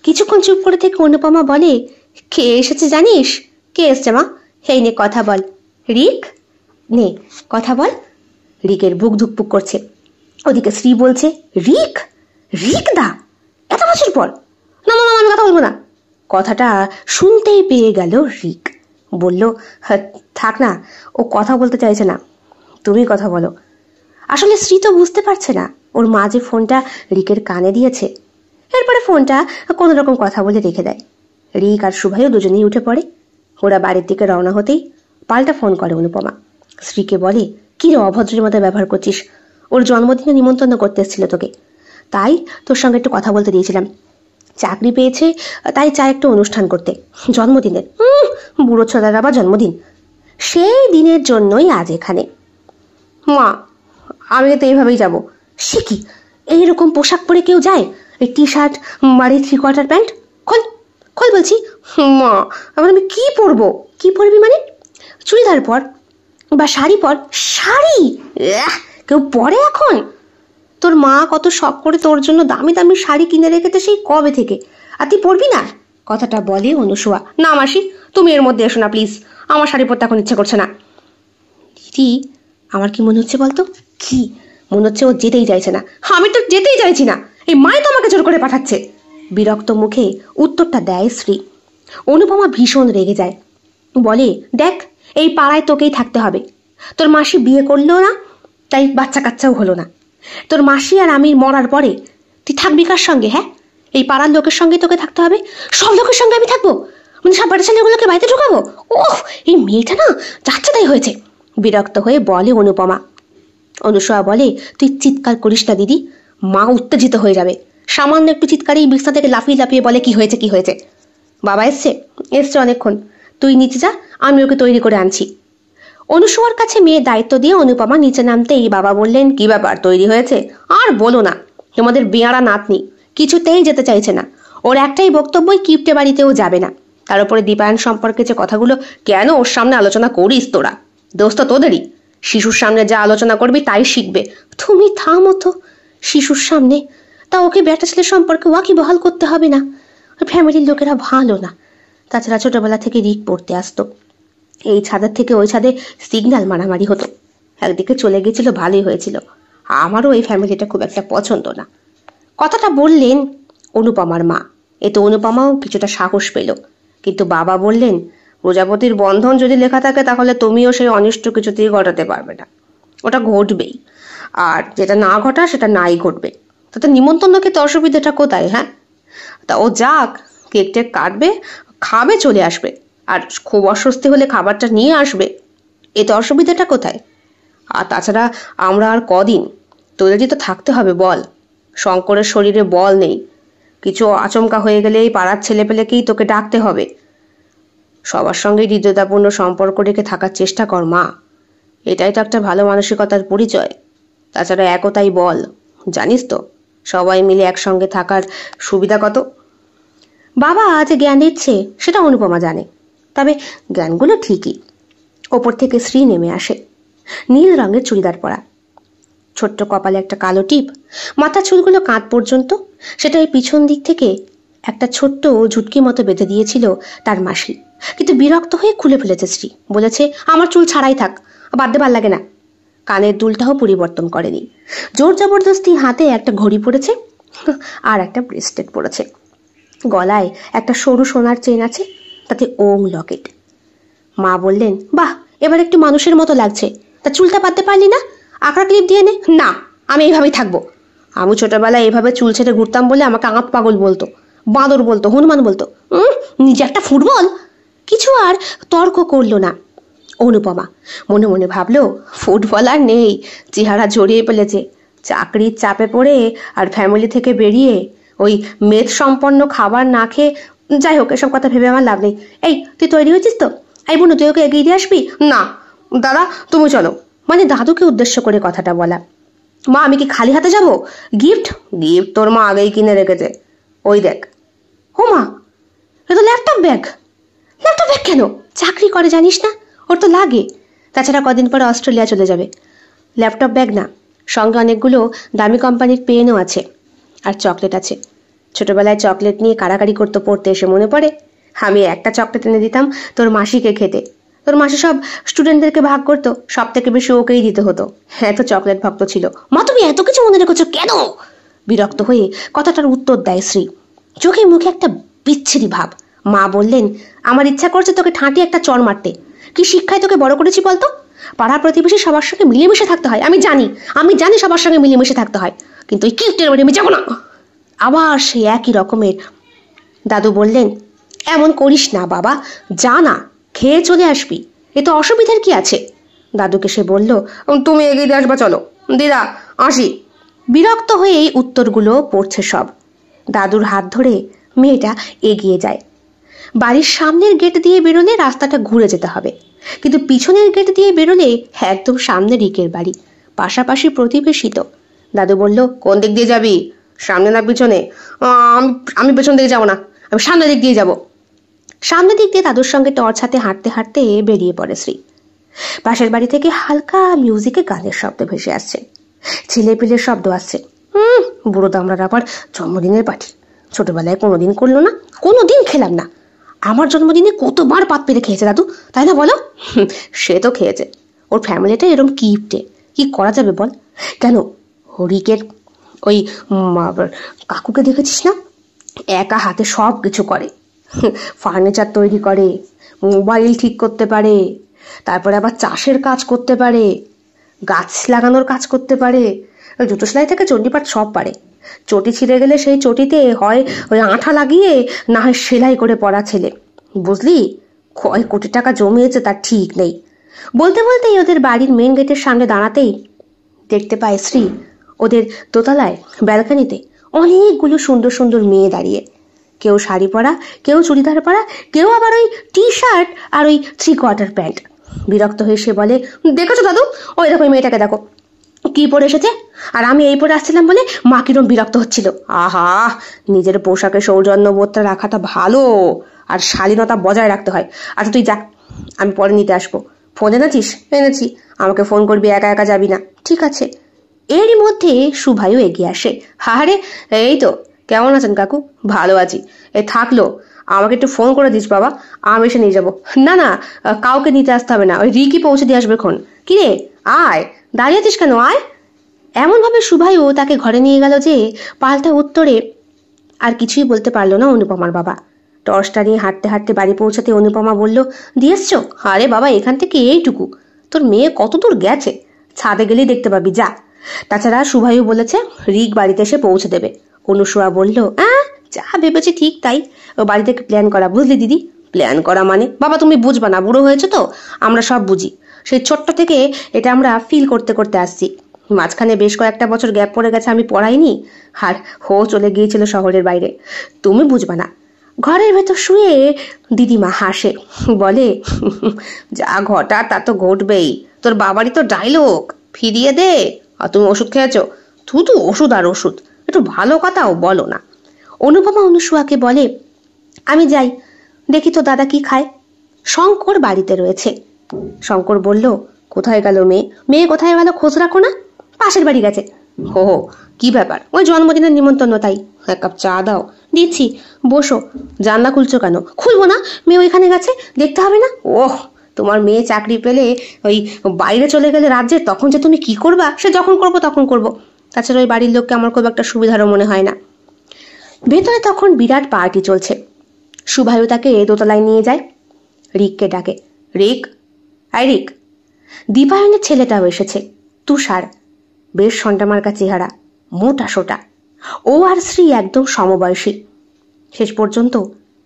কিছুক্ষণ চুপ করে থেকে অনুপমা বলে, কে এসেছে জানিস? কে এসছে মা? এই নে কথা বল। রিক, নে কথা বল। রিকের বুক ধুকপুক করছে। ওদিকে শ্রী বলছে, রিক? রিক দা? এত বছর পর? না না না, আমি কথা বলবো না। কথাটা শুনতেই পেয়ে গেল রিক। বলল, থাক না, ও কথা বলতে চাইছে না, তুমি কথা বলো। আসলে শ্রী তো বুঝতে পারছে না ওর মা যে ফোনটা রিকের কানে দিয়েছে। এরপরে ফোনটা কোনো রকম কথা বলে রেখে দেয়। রিক আর শুভায়ু দুজনেই উঠে পড়ে। ওরা বাড়ির দিকে রওনা হতেই পাল্টা ফোন করে অনুপমা। শ্রীকে বলে, কি রে অভদ্রের মতো ব্যবহার করছিস? ওর জন্মদিনে নিমন্ত্রণ করতে এসেছিল তোকে, তাই তোর সঙ্গে একটু কথা বলতে দিয়েছিলাম। চাকরি পেয়েছে তাই চাই একটু অনুষ্ঠান করতে জন্মদিনের। বুড়ো ছোড়ার আবার জন্মদিন? সেই দিনের জন্যই আজ এখানে। মা, আমি তো এইভাবেই যাব। সে কি, এইরকম পোশাক পরে কেউ যায়? এই টি শার্ট বাড়ির 3/4 প্যান্ট? খোল খোল বলছি। মা, আমি কি পরবো? কি পরবি মানে? চুড়িদার পর বা শাড়ি পর। শাড়ি কেউ পরে এখন? তোর মা কত শখ করে তোর জন্য দামি দামি শাড়ি কিনে রেখেছে সেই কবে থেকে, আর তুই পরবি না? কথাটা বলে অনুসুয়া। না মাসি, তুমি এর মধ্যে এসো না প্লিজ, আমার শাড়ি পরতে এখন ইচ্ছে করছে না। দিদি, আমার কি মনে হচ্ছে বলতো? কি মনে হচ্ছে? ও যেতেই চাইছে না। আমি তো যেতেই চাইছি না, এই মাই তো আমাকে জোর করে পাঠাচ্ছে। বিরক্ত মুখে উত্তরটা দেয় শ্রী। অনুপমা ভীষণ রেগে যায়। বলে, দেখ, এই পাড়ায় তোকেই থাকতে হবে। তোর মাসি বিয়ে করলো না, তাই বাচ্চা কাচ্চাও হলো না। তোর মাসি আর আমি মরার পরে তুই থাকবি কার সঙ্গে? হ্যাঁ, এই পাড়ার লোকের সঙ্গে তোকে থাকতে হবে? সব লোকের সঙ্গে আমি থাকবো? মানে সব বাড়ির ছেলেগুলোকে বাড়িতে ঢুকাবো? ওহ, এই মেয়েটা না যাচ্ছে তাই হয়েছে। বিরক্ত হয়ে বলে অনুপমা। অনুসয়া বলে, তুই চিৎকার করিস না দিদি, মা উত্তেজিত হয়ে যাবে। সামান্য একটু চিৎকারেই বিছনা থেকে লাফিয়ে লাফিয়ে বলে, কি হয়েছে কি হয়েছে? বাবা এসছে? এসছে অনেকক্ষণ। তুই নিচে যা, আমি ওকে তৈরি করে আনছি। অনুসুয়ার কাছে মেয়ে দায়িত্ব দিয়ে অনুপমা নিচে নামতেই বাবা বললেন, কি ব্যাপার, তৈরি হয়েছে? আর বলো না, তোমাদের বেয়ারা নাতনি কিছুতেই যেতে চাইছে না। ওর একটাই বক্তব্যই, কিপ্টে বাড়িতেও যাবে না। তার উপরে দীপায়ন সম্পর্কে যে কথাগুলো কেন ওর সামনে আলোচনা করিস তোরা? দোষ তো তোদেরই। শিশুর সামনে যা আলোচনা করবি তাই শিখবে। তুমি থামো তো। শিশুর সামনে? তা ওকে বেটা ছেলের সম্পর্কে ওয়াকিবহাল করতে হবে না? ফ্যামিলির লোকেরা ভালো না। তাছাড়া ছোটবেলা থেকে রিক পড়তে আসতো, এই ছাদের থেকে ওই ছাদে সিগন্যাল মারামারি হতো। একদিকে চলে গেছিল, ভালোই হয়েছিল। আমারও এই ফ্যামিলিটা খুব একটা পছন্দ না। কথাটা বললেন অনুপমার মা। এতে অনুপমাও কিছুটা সাহস পেল। কিন্তু বাবা বললেন, প্রজাপতির বন্ধন যদি লেখা থাকে তাহলে তুমিও সেই অনিষ্ট কিছুতেই ঘটাতে পারবে না। ওটা ঘটবেই, আর যেটা না ঘটা সেটা নাই ঘটবে। তাতে নিমন্ত্রণ খেতে অসুবিধাটা কোথায়? হ্যাঁ, তা ও যাক, কেক টেক কাটবে, খাবে, চলে আসবে। আর খুব অস্বস্তি হলে খাবারটা নিয়ে আসবে, এতে অসুবিধাটা কোথায়? আর তাছাড়া আমরা আর কদিন, তোদেরই তো থাকতে হবে বল। শঙ্করের শরীরে বল নেই, কিছু আচমকা হয়ে গেলে এই পাড়ার ছেলেপেলেকেই তোকে ডাকতে হবে। সবার সঙ্গে হৃদয়তাপূর্ণ সম্পর্ক রেখে থাকার চেষ্টা কর মা, এটাই তো একটা ভালো মানসিকতার পরিচয়। তাছাড়া একতাই বল, জানিস তো সবাই মিলে একসঙ্গে থাকার সুবিধা কত। বাবা আজ জ্ঞান দিচ্ছে সেটা অনুপমা জানে, তবে জ্ঞানগুলো ঠিকই। ওপর থেকে শ্রী নেমে আসে, নীল রঙের চুড়িদার পরা, ছোট্ট কপালে একটা কালো টিপ, মাথা চুলগুলো কাঁধ পর্যন্ত। সেটা এই পিছন দিক থেকে একটা ছোট্ট ঝুটকি মতো বেঁধে দিয়েছিল তার মাসি, কিন্তু বিরক্ত হয়ে খুলে ফেলেছে শ্রী। বলেছে আমার চুল ছাড়াই থাক, বাঁধতে ভাল লাগে না। কানের দুলটাও পরিবর্তন করেনি, জোর জবরদস্তি হাতে একটা ঘড়ি পরেছে আর একটা ব্রেসলেট পরেছে। গলায় একটা সরু সোনার চেন আছে, তাতে ওম লকেট। মা বললেন, বাহ, এবার একটু মানুষের মতো লাগছে। তা চুলটা বাঁধতে পারলি না? আকড়া ক্লিপ দিয়ে নে। না, আমি এইভাবেই থাকবো। আমি ছোটবেলায় এভাবে চুল ছেড়ে ঘুরতাম বলে আমাকে আঁত পাগল বলতো, বাঁদর বলতো, হনুমান বলতো। নিজে একটা ফুটবল। কিছু আর তর্ক করলো না অনুপমা। মনে মনে ভাবলো, ফুটবল আর নেই, চেহারা জড়িয়ে ফেলেছে। চাকরির চাপে পড়ে আর ফ্যামিলি থেকে বেরিয়ে ওই মেদ সম্পন্ন খাবার না খেয়ে। যাই হোক, এসব কথা ভেবে আমার লাভ নেই। এই, তুই তৈরি হয়েছিস তো? এই বোনু, তুই ওকে এগিয়ে দিয়ে আসবি? না দাদা, তুমি চলো। মানে দাদুকে উদ্দেশ্য করে কথাটা বলা। মা, আমি কি খালি হাতে যাব? গিফট? গিফট তোর মা আগেই কিনে রেখেছে, ওই দেখ। ও মা, এ তো ল্যাপটপ ব্যাগ। ল্যাপটপ ব্যাগ কেন? চাকরি করে জানিস না, ওর তো লাগে। তাছাড়া কদিন পরে অস্ট্রেলিয়া চলে যাবে। ল্যাপটপ ব্যাগ না, সঙ্গে অনেকগুলো দামি কোম্পানির পেনও আছে, আর চকলেট আছে। ছোটবেলায় চকলেট নিয়ে কাড়াকাড়ি করতে পড়তে এসে মনে পড়ে, আমি একটা চকলেট এনে দিতাম তোর মাসিকে খেতে। তোর মাসি সব স্টুডেন্টদেরকে ভাগ করতো, সব থেকে বেশি ওকেই দিতে হতো। এত চকলেট ভক্ত ছিল। মা, তুমি এত কিছু মনে রেখেছো কেন? বিরক্ত হয়ে কথাটার উত্তর দেয় শ্রী, চোখে মুখে একটা বিচ্ছিরি ভাব। মা বললেন, আমার ইচ্ছা করছে তোকে ঠাঁটি একটা চড় মারতে। কি শিক্ষায় তোকে বড় করেছি বলতো? পাড়া প্রতিবেশী সবার সঙ্গে মিলেমিশে থাকতে হয়। আমি জানি সবার সঙ্গে মিলেমিশে থাকতে হয়, কিন্তু ওই কিপ্টের বাড়ি আমি যাবো না। আবার সেই একই রকমের। দাদু বললেন, এমন করিস না বাবা, যা না, খেয়ে চলে আসবি, এ তো অসুবিধার কি আছে? দাদুকে সে বলল, তুমি এগিয়ে দিয়ে আসবা, চলো দিদা, আসি। বিরক্ত হয়ে এই উত্তরগুলো পড়ছে সব। দাদুর হাত ধরে মেয়েটা এগিয়ে যায়। বাড়ির সামনের গেট দিয়ে বেরোলে রাস্তাটা ঘুরে যেতে হবে, কিন্তু পিছনের গেট দিয়ে বেরোলে একদম সামনে রিকের বাড়ি, পাশাপাশি প্রতিবেশী তো। দাদু বলল, কোন দিক দিয়ে যাবি? সামনে না পিছনে? আমি পেছন দিকে যাবো না, আমি সামনের দিক দিয়ে যাব। সামনের দিক দিয়ে দাদুর সঙ্গে টর্চ হাতে হাঁটতে হাঁটতে বেরিয়ে পড়ে শ্রী। পাশের বাড়ি থেকে হালকা মিউজিকে গানের শব্দ ভেসে আসছে, ছেলেপিলের শব্দ আসছে। বুড়ো দামড়ার আবার জন্মদিনের পার্টি। ছোটবেলায় কোনোদিন করলো না, কোনোদিন খেলাম না। আমার জন্মদিনে কতবার পাত পেরে খেয়েছে দাদু, তাই না বলো? সে তো খেয়েছে, ওর ফ্যামিলিটা এরকম কিপটে, কি করা যাবে বল? কেন, হরিকের ওই কাকুকে দেখেছিস না? একা হাতে সব কিছু করে, ফার্নিচার তৈরি করে, মোবাইল ঠিক করতে পারে, তারপরে আবার চাষের কাজ করতে পারে, গাছ লাগানোর কাজ করতে পারে, জুতো সেলাই থেকে চণ্ডীপাঠ সব পারে। চটি ছিঁড়ে গেলে সেই চটিতে হয় ওই আঠা লাগিয়ে, না হয় সেলাই করে পড়া ছেলে। বুঝলি, কয় কোটি টাকা জমিয়েছে তার ঠিক নেই। বলতে বলতেই ওদের বাড়ির মেন গেটের সামনে দাঁড়াতেই দেখতে পায় শ্রী ওদের দোতলায় ব্যালকানিতে অনেকগুলো সুন্দর সুন্দর মেয়ে দাঁড়িয়ে, কেউ শাড়ি পরা, কেউ চুড়িদার পরা, কেউ আবার ওই টি শার্ট আর ওই 3/4 প্যান্ট। বিরক্ত হয়ে সে বলে, দেখেছো দাদু, ওই দেখো মেয়েটাকে দেখো কি পরে এসেছে, আর আমি এই পরে আসছিলাম বলে মা কিরম বিরক্ত হচ্ছিল। আহা, নিজের পোশাকে সৌজন্যবোধটা রাখাটা ভালো, আর শালীনতা বজায় রাখতে হয়। আচ্ছা তুই যা, আমি পরে নিতে আসবো। ফোন এনেছিস? এনেছি। আমাকে ফোন করবি, একা একা যাবি না। ঠিক আছে। এরই মধ্যে সুভাইও এগিয়ে আসে। হারে, এই তো, কেমন আছেন কাকু? ভালো আছি। এ থাকলো, আমাকে একটু ফোন করে দিস বাবা, আমি এসে নিয়ে যাবো। না না, কাউকে নিতে আসতে হবে না, ওই রিকি পৌঁছে দিয়ে আসবে খন। কিরে, আয়, দাঁড়িয়ে আছিস কেন, আয়। এমনভাবে সুভাইও তাকে ঘরে নিয়ে গেল যে পাল্টা উত্তরে আর কিছুই বলতে পারলো না অনুপমার বাবা। টর্চটা নিয়ে হাঁটতে হাঁটতে বাড়ি পৌঁছাতে অনুপমা বলল, দিয়ে এসছো? আরে বাবা, এখান থেকে এইটুকু, তোর মেয়ে কত দূর গেছে, ছাদে গেলেই দেখতে পাবি, যা। তাছাড়া সুভাইও বলেছে রিক বাড়িতে এসে পৌঁছে দেবে। অনুসুয়া বলল, যা ভেবেছি ঠিক তাই, ও বাড়ি থেকে প্ল্যান করা, বুঝলি দিদি? প্ল্যান করা মানে? বাবা তুমি বুঝবা না, বুড়ো হয়েছে তো, আমরা সব বুঝি। সেই ছোট্ট থেকে এটা আমরা ফিল করতে করতে আসছি। মাঝখানে বেশ কয়েকটা বছর গ্যাপ পড়ে গেছে, আমি পড়াইনি, আর হো চলে গিয়েছিল শহরের বাইরে। তুমি বুঝবা না। ঘরের ভেতর শুয়ে দিদিমা হাসে, বলে যা ঘটা তা তো ঘটবেই, তোর বাবারই তো ডায়লগ, ফিরিয়ে দে। আর তুমি ওষুধ খেয়েছো? তুই তো ওষুধ আর ওষুধ, একটু ভালো কথাও বলো না। অনুপমা অনুসুয়াকে বলে, আমি যাই, দেখি তো দাদা কি খায়। শঙ্কর বাড়িতে রয়েছে। শঙ্কর বলল, কোথায় গেল মেয়ে? মেয়ে কোথায় গেল খোঁজ রাখো না? পাশের বাড়ি গেছে। হো হো, কি ব্যাপার? ওই জন্মদিনের নিমন্ত্রণ, তাই? এক কাপ চা দাও। দিচ্ছি, বসো। জানলা খুলছো কেন? খুলবো না, মেয়ে ওইখানে গেছে, দেখতে হবে না? ওহ, তোমার মেয়ে চাকরি পেলে ওই বাইরে চলে গেলে রাজ্যের, তখন যে তুমি কি করবা? সে যখন করবো তখন করবো। তাছাড়া ওই বাড়ির লোককে আমার খুব একটা সুবিধারও মনে হয় না। ভেতরে তখন বিরাট পার্টি চলছে। সুভায়ু তাকে দোতলায় নিয়ে যায়। রিককে ডাকে, রিক, আই রিক। দীপায়নের ছেলেটাও এসেছে, তুষার। বেশ সন্টামার্কা চেহারা, মোটা সোটা। ও আর শ্রী একদম সমবয়সী। শেষ পর্যন্ত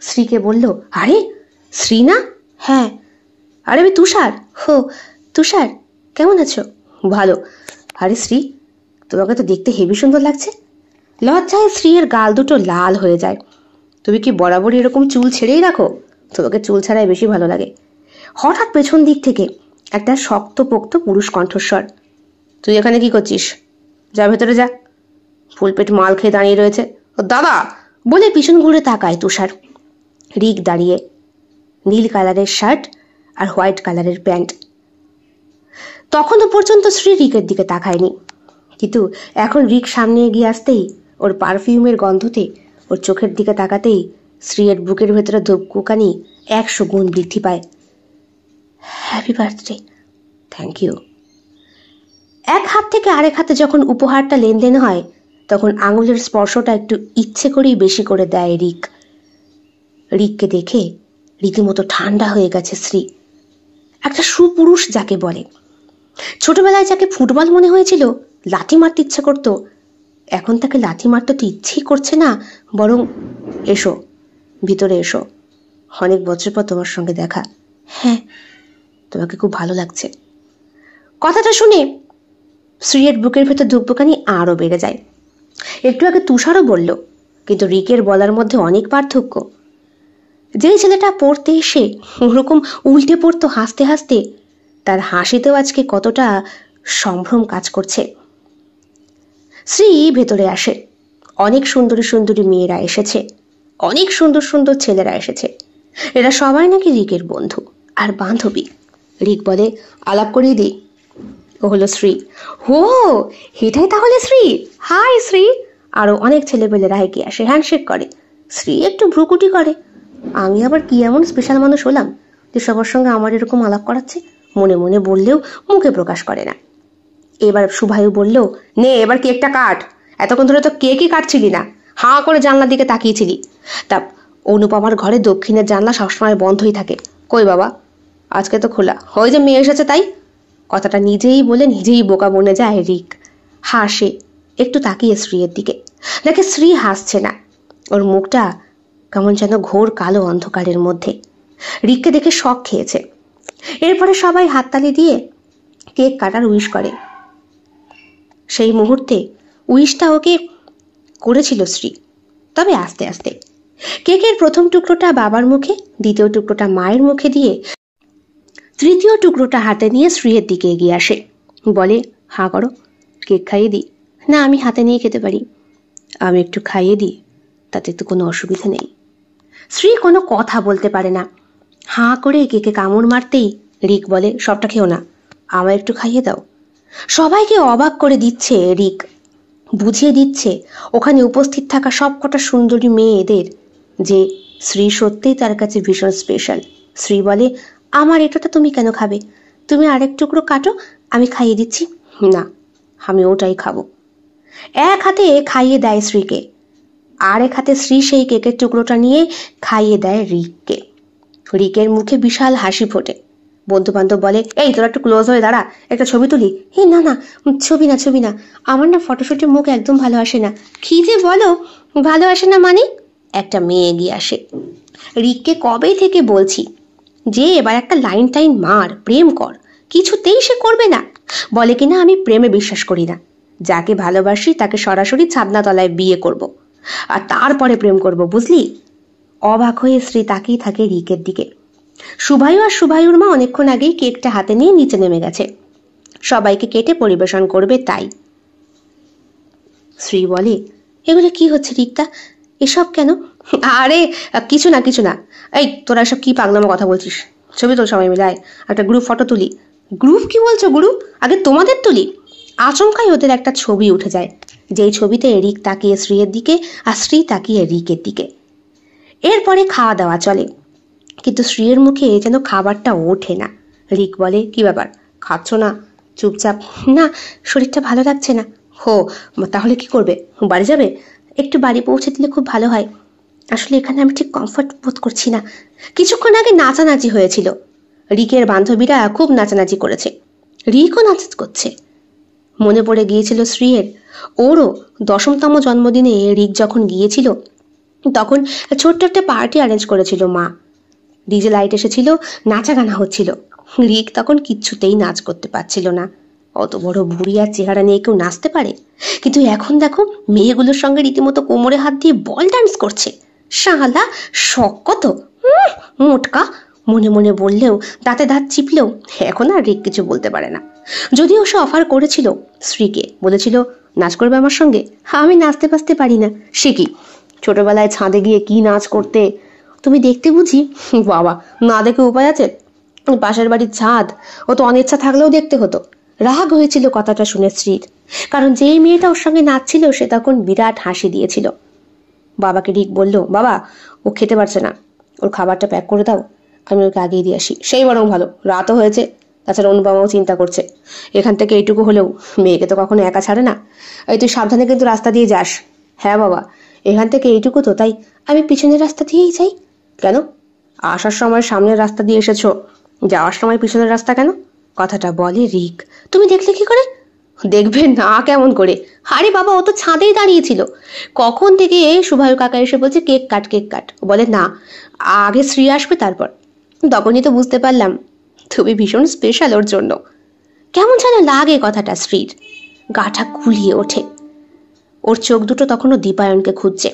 শ্রীকে বলল, আরে শ্রী না? হ্যাঁ। আরে আমি তুষার। হো, তুষার, কেমন আছো? ভালো। আরে শ্রী, তোমাকে তো দেখতে হেবি সুন্দর লাগছে। লজ্জায় শ্রীয়ের গাল দুটো লাল হয়ে যায়। তুমি কি বরাবরই এরকম চুল ছেড়েই রাখো? তোমাকে চুল ছাড়াই বেশি ভালো লাগে। হঠাৎ পেছন দিক থেকে একটা শক্তপোক্ত পুরুষ কণ্ঠস্বর, তুই এখানে কি করছিস? যা ভেতরে যা। ফুলপেট মাল খেয়ে দাঁড়িয়ে রয়েছে। দাদা বলে পিছন ঘুরে তাকায় তুষার। রিক দাঁড়িয়ে, নীল কালারের শার্ট আর হোয়াইট কালারের প্যান্ট। তখনও পর্যন্ত শ্রী রিকের দিকে তাকায়নি, কিন্তু এখন রিক সামনে এগিয়ে আসতেই, ওর পারফিউমের গন্ধতে ওর চোখের দিকে তাকাতেই শ্রীয়ের বুকের ভেতরে ধূপকুকানি 100 গুণ বৃদ্ধি পায়। Happy birthday. Thank you. এক হাত থেকে আরেক হাতে যখন উপহারটা লেনদেন হয়, তখন আঙুলের স্পর্শটা একটু ইচ্ছে করেই বেশি করে দেয় রিক। রিককে দেখে রীতিমতো ঠান্ডা হয়ে গেছে শ্রী। একটা সুপুরুষ যাকে বলে। ছোটবেলায় যাকে ফুটবল মনে হয়েছিল, লাথি মারতে ইচ্ছে করত, এখন তাকে লাথি মারতে তো ইচ্ছেই করছে না, বরং এসো, ভিতরে এসো, অনেক বছর পর তোমার সঙ্গে দেখা। হ্যাঁ, তোমাকে খুব ভালো লাগছে। কথাটা শুনে শ্রীয়ের বুকের ভেতর ধুকপুকানি আরো বেড়ে যায়। একটু আগে তুষারও বলল, কিন্তু রিকের বলার মধ্যে অনেক পার্থক্য। যেই ছেলেটা পড়তে এসে ওরকম উল্টে পড়তো হাসতে হাসতে, তার হাসিতেও আজকে কতটা সম্ভ্রম কাজ করছে। শ্রী ভেতরে আসে। অনেক সুন্দরী সুন্দরী মেয়েরা এসেছে, অনেক সুন্দর সুন্দর ছেলেরা এসেছে। এরা সবাই নাকি রিকের বন্ধু আর বান্ধবী। রিক বলে, আলাপ করিয়ে দিই। ও হলো শ্রী। হো, এটাই তাহলে শ্রী। হাই শ্রী। আরো অনেক ছেলেপেলেরা এগিয়ে আসে, হ্যান্ডশেক করে। শ্রী একটু ভ্রুকুটি করে। আমি আবার কি এমন স্পেশাল মানুষ হলাম যে সবার সঙ্গে আমার এরকম আলাপ করাচ্ছে? মনে মনে বললেও মুখে প্রকাশ করে না। এবার সুভায়ু বলল, নে এবার কেকটা কাট। এতক্ষণ ধরে তো কেকই কাটছিলি না, হাঁ করে জানলার দিকে তাকিয়েছিলি। তা অনুপমার ঘরে দক্ষিণের জানলা সবসময় বন্ধই থাকে। কই বাবা? আজকে তো খোলা। ওই যে মেয়ে এসেছে তাই। কথাটা নিজেই বলে নিজেই বোকা বনে যায় রিক। হাসে, একটু তাকিয়ে শ্রীয়ের দিকে, দেখে শ্রী হাসছে না। ওর মুখটা কেমন যেন ঘোর কালো অন্ধকারের মধ্যে। রিককে দেখে শক খেয়েছে। এরপরে সবাই হাততালি দিয়ে কেক কাটার উইশ করে। সেই মুহূর্তে উইশটা ওকে করেছিল শ্রী, তবে আস্তে আস্তে। কেকের প্রথম টুকরোটা বাবার মুখে, দ্বিতীয় টুকরোটা মায়ের মুখে দিয়ে তৃতীয় টুকরোটা হাতে নিয়ে শ্রীয়ের দিকে এগিয়ে আসে। বলে, হাঁ করো, কেক খাইয়ে দিই। না, আমি হাতে নিয়ে খেতে পারি। আমি একটু খাইয়ে দিই, তাতে তো কোনো অসুবিধা নেই। শ্রী কোনো কথা বলতে পারে না। হাঁ করে কেকে কামড় মারতেই রিক বলে, সবটা খেও না, আমায় একটু খাইয়ে দাও। সবাইকে অবাক করে দিচ্ছে রিক, বুঝিয়ে দিচ্ছে ওখানে উপস্থিত থাকা সবকটা সুন্দরী মেয়েদের যে শ্রী সত্যিই তার কাছে ভীষণ স্পেশাল। শ্রী বলে, আমার এটাটা তুমি কেন খাবে? তুমি আরেক টুকরো কাটো, আমি খাইয়ে দিচ্ছি। না, আমি ওটাই খাবো। এক হাতে খাইয়ে দেয় শ্রীকে, আর এক হাতে শ্রী সেই কেকের টুকরোটা নিয়ে খাইয়ে দেয় রিককে। রিকের মুখে বিশাল হাসি ফোটে। বন্ধু বান্ধব বলে, এই তোরা একটু ক্লোজ হয়ে দাঁড়া, একটা ছবি তুলি। এই না না, ছবি না, ছবি না, আমার না ফটোশুটে মুখ একদম ভালো আসে না। কি যে বলো, ভালো আসে না মানে? একটা মেয়ে এগিয়ে আসে। রিককে কবে থেকে বলছি যে এবার একটা লাইন টাইন মার, প্রেম কর, কিছুতেই সে করবে না। বলে কিনা আমি প্রেমে বিশ্বাস করি না, যাকে ভালোবাসি তাকে সরাসরি ছাদনা তলায় বিয়ে করব, আর তারপরে প্রেম করব, বুঝলি? অবাক হয়ে শ্রী তাকিয়ে থাকে রিকের দিকে। শুভায়ু আর শুভায়ুর মা অনেকক্ষণ আগেই কেকটা হাতে নিয়ে নিচে নেমে গেছে, সবাইকে কেটে পরিবেশন করবে তাই। শ্রী বলে, এগুলো কি হচ্ছে রিক্তা, এসব কেন? আরে কিছু না কিছু না। এই তোরা এসব কি পাগলামো কথা বলছিস? ছবি তোল সবাই মিলে, একটা গ্রুপ ফটো তুলি। গ্রুপ কি বলছো গ্রুপ? আগে তোমাদের তুলি। আচমকাই ওদের একটা ছবি উঠে যায়, যেই ছবিতে রিক তাকিয়ে শ্রীয়ের দিকে আর শ্রী তাকিয়ে রিকের দিকে। এরপরে খাওয়া দাওয়া চলে, কিন্তু শ্রীয়ের মুখে যেন খাবারটা ওঠে না। রিক বলে, কি ব্যাপার, খাচ্ছ না? চুপচাপ। না, শরীরটা ভালো লাগছে না। হো, তাহলে কি করবে, বাড়ি যাবে? একটু বাড়ি পৌঁছে দিলে খুব ভালো হয়। আসলে এখানে আমি ঠিক কমফর্ট বোধ করছি না। কিছুক্ষণ আগে নাচানাচি হয়েছিল, রিকের বান্ধবীরা খুব নাচানাচি করেছে, রিকও নাচ করছে। মনে পড়ে গিয়েছিল শ্রীয়ের, ওরও 10তম জন্মদিনে রিক যখন গিয়েছিল তখন ছোট্ট একটা পার্টি অ্যারেঞ্জ করেছিল মা। ডিজে লাইট এসেছিল, নাচা গানা হচ্ছিল। রিক তখন কিচ্ছুতেই নাচ করতে পারছিল না। অত বড় ভুঁড়ি আর চেহারা নিয়ে কেউ নাচতে পারে? কিন্তু এখন দেখো, মেয়েগুলোর সঙ্গে রীতিমতো কোমরে হাত দিয়ে বল ডান্স করছে। শালা শখ কত! মোটকা মনে মনে বললেও, দাঁতে দাঁত চিপলেও এখন আর রিক কিছু বলতে পারে না। যদিও সে অফার করেছিল শ্রীকে, বলেছিল নাচ করবে আমার সঙ্গে। আমি নাচতে বাঁচতে পারি না। সে কি, ছোটবেলায় ছাদে গিয়ে কি নাচ করতে তুমি দেখতে বুঝি? বাবা, না দেখে উপায় আছে? পাশের বাড়ির ছাদ, ও তো অনিচ্ছা থাকলেও দেখতে হতো। রাগ হয়েছিল কথাটা শুনে শ্রীর, কারণ যেই মেয়েটা ওর সঙ্গে নাচছিল সে তখন বিরাট হাসি দিয়েছিল। বাবাকে রিক বলল, বাবা ও খেতে পারছে না, ওর খাবারটা প্যাক করে দাও, আমি ওকে আগিয়ে দিয়ে আসি। সেই বরং ভালো, রাতও হয়েছে, তাছাড়া অনুপমাও চিন্তা করছে। এখান থেকে এইটুকু হলেও, মেয়েকে তো কখনো একা ছাড়ে না। এই তুই সাবধানে কিন্তু রাস্তা দিয়ে যাস। হ্যাঁ বাবা, এখান থেকে এইটুকু তো, তাই আমি পিছনের রাস্তা দিয়েই যাই। কেন? আসার সময় সামনের রাস্তা দিয়ে এসেছো, যাওয়ার সময় পিছনের রাস্তা কেন? কথাটা বলে রিক। তুমি দেখলে কি করে? দেখবে না কেমন করে? আরে বাবা, ও তো ছাদেই দাঁড়িয়েছিল। কখন থেকে শুভায়ু কাকা এসে বলছে কেক কাট কেক কাট, বলে না আগে শ্রী আসবে তারপর। তখনই তো বুঝতে পারলাম তুমি ভীষণ স্পেশাল ওর জন্য। কেমন যেন লাগে কথাটা শ্রীর, গাটা কুলিয়ে ওঠে। ওর চোখ দুটো তখনও দীপায়নকে খুঁজছে।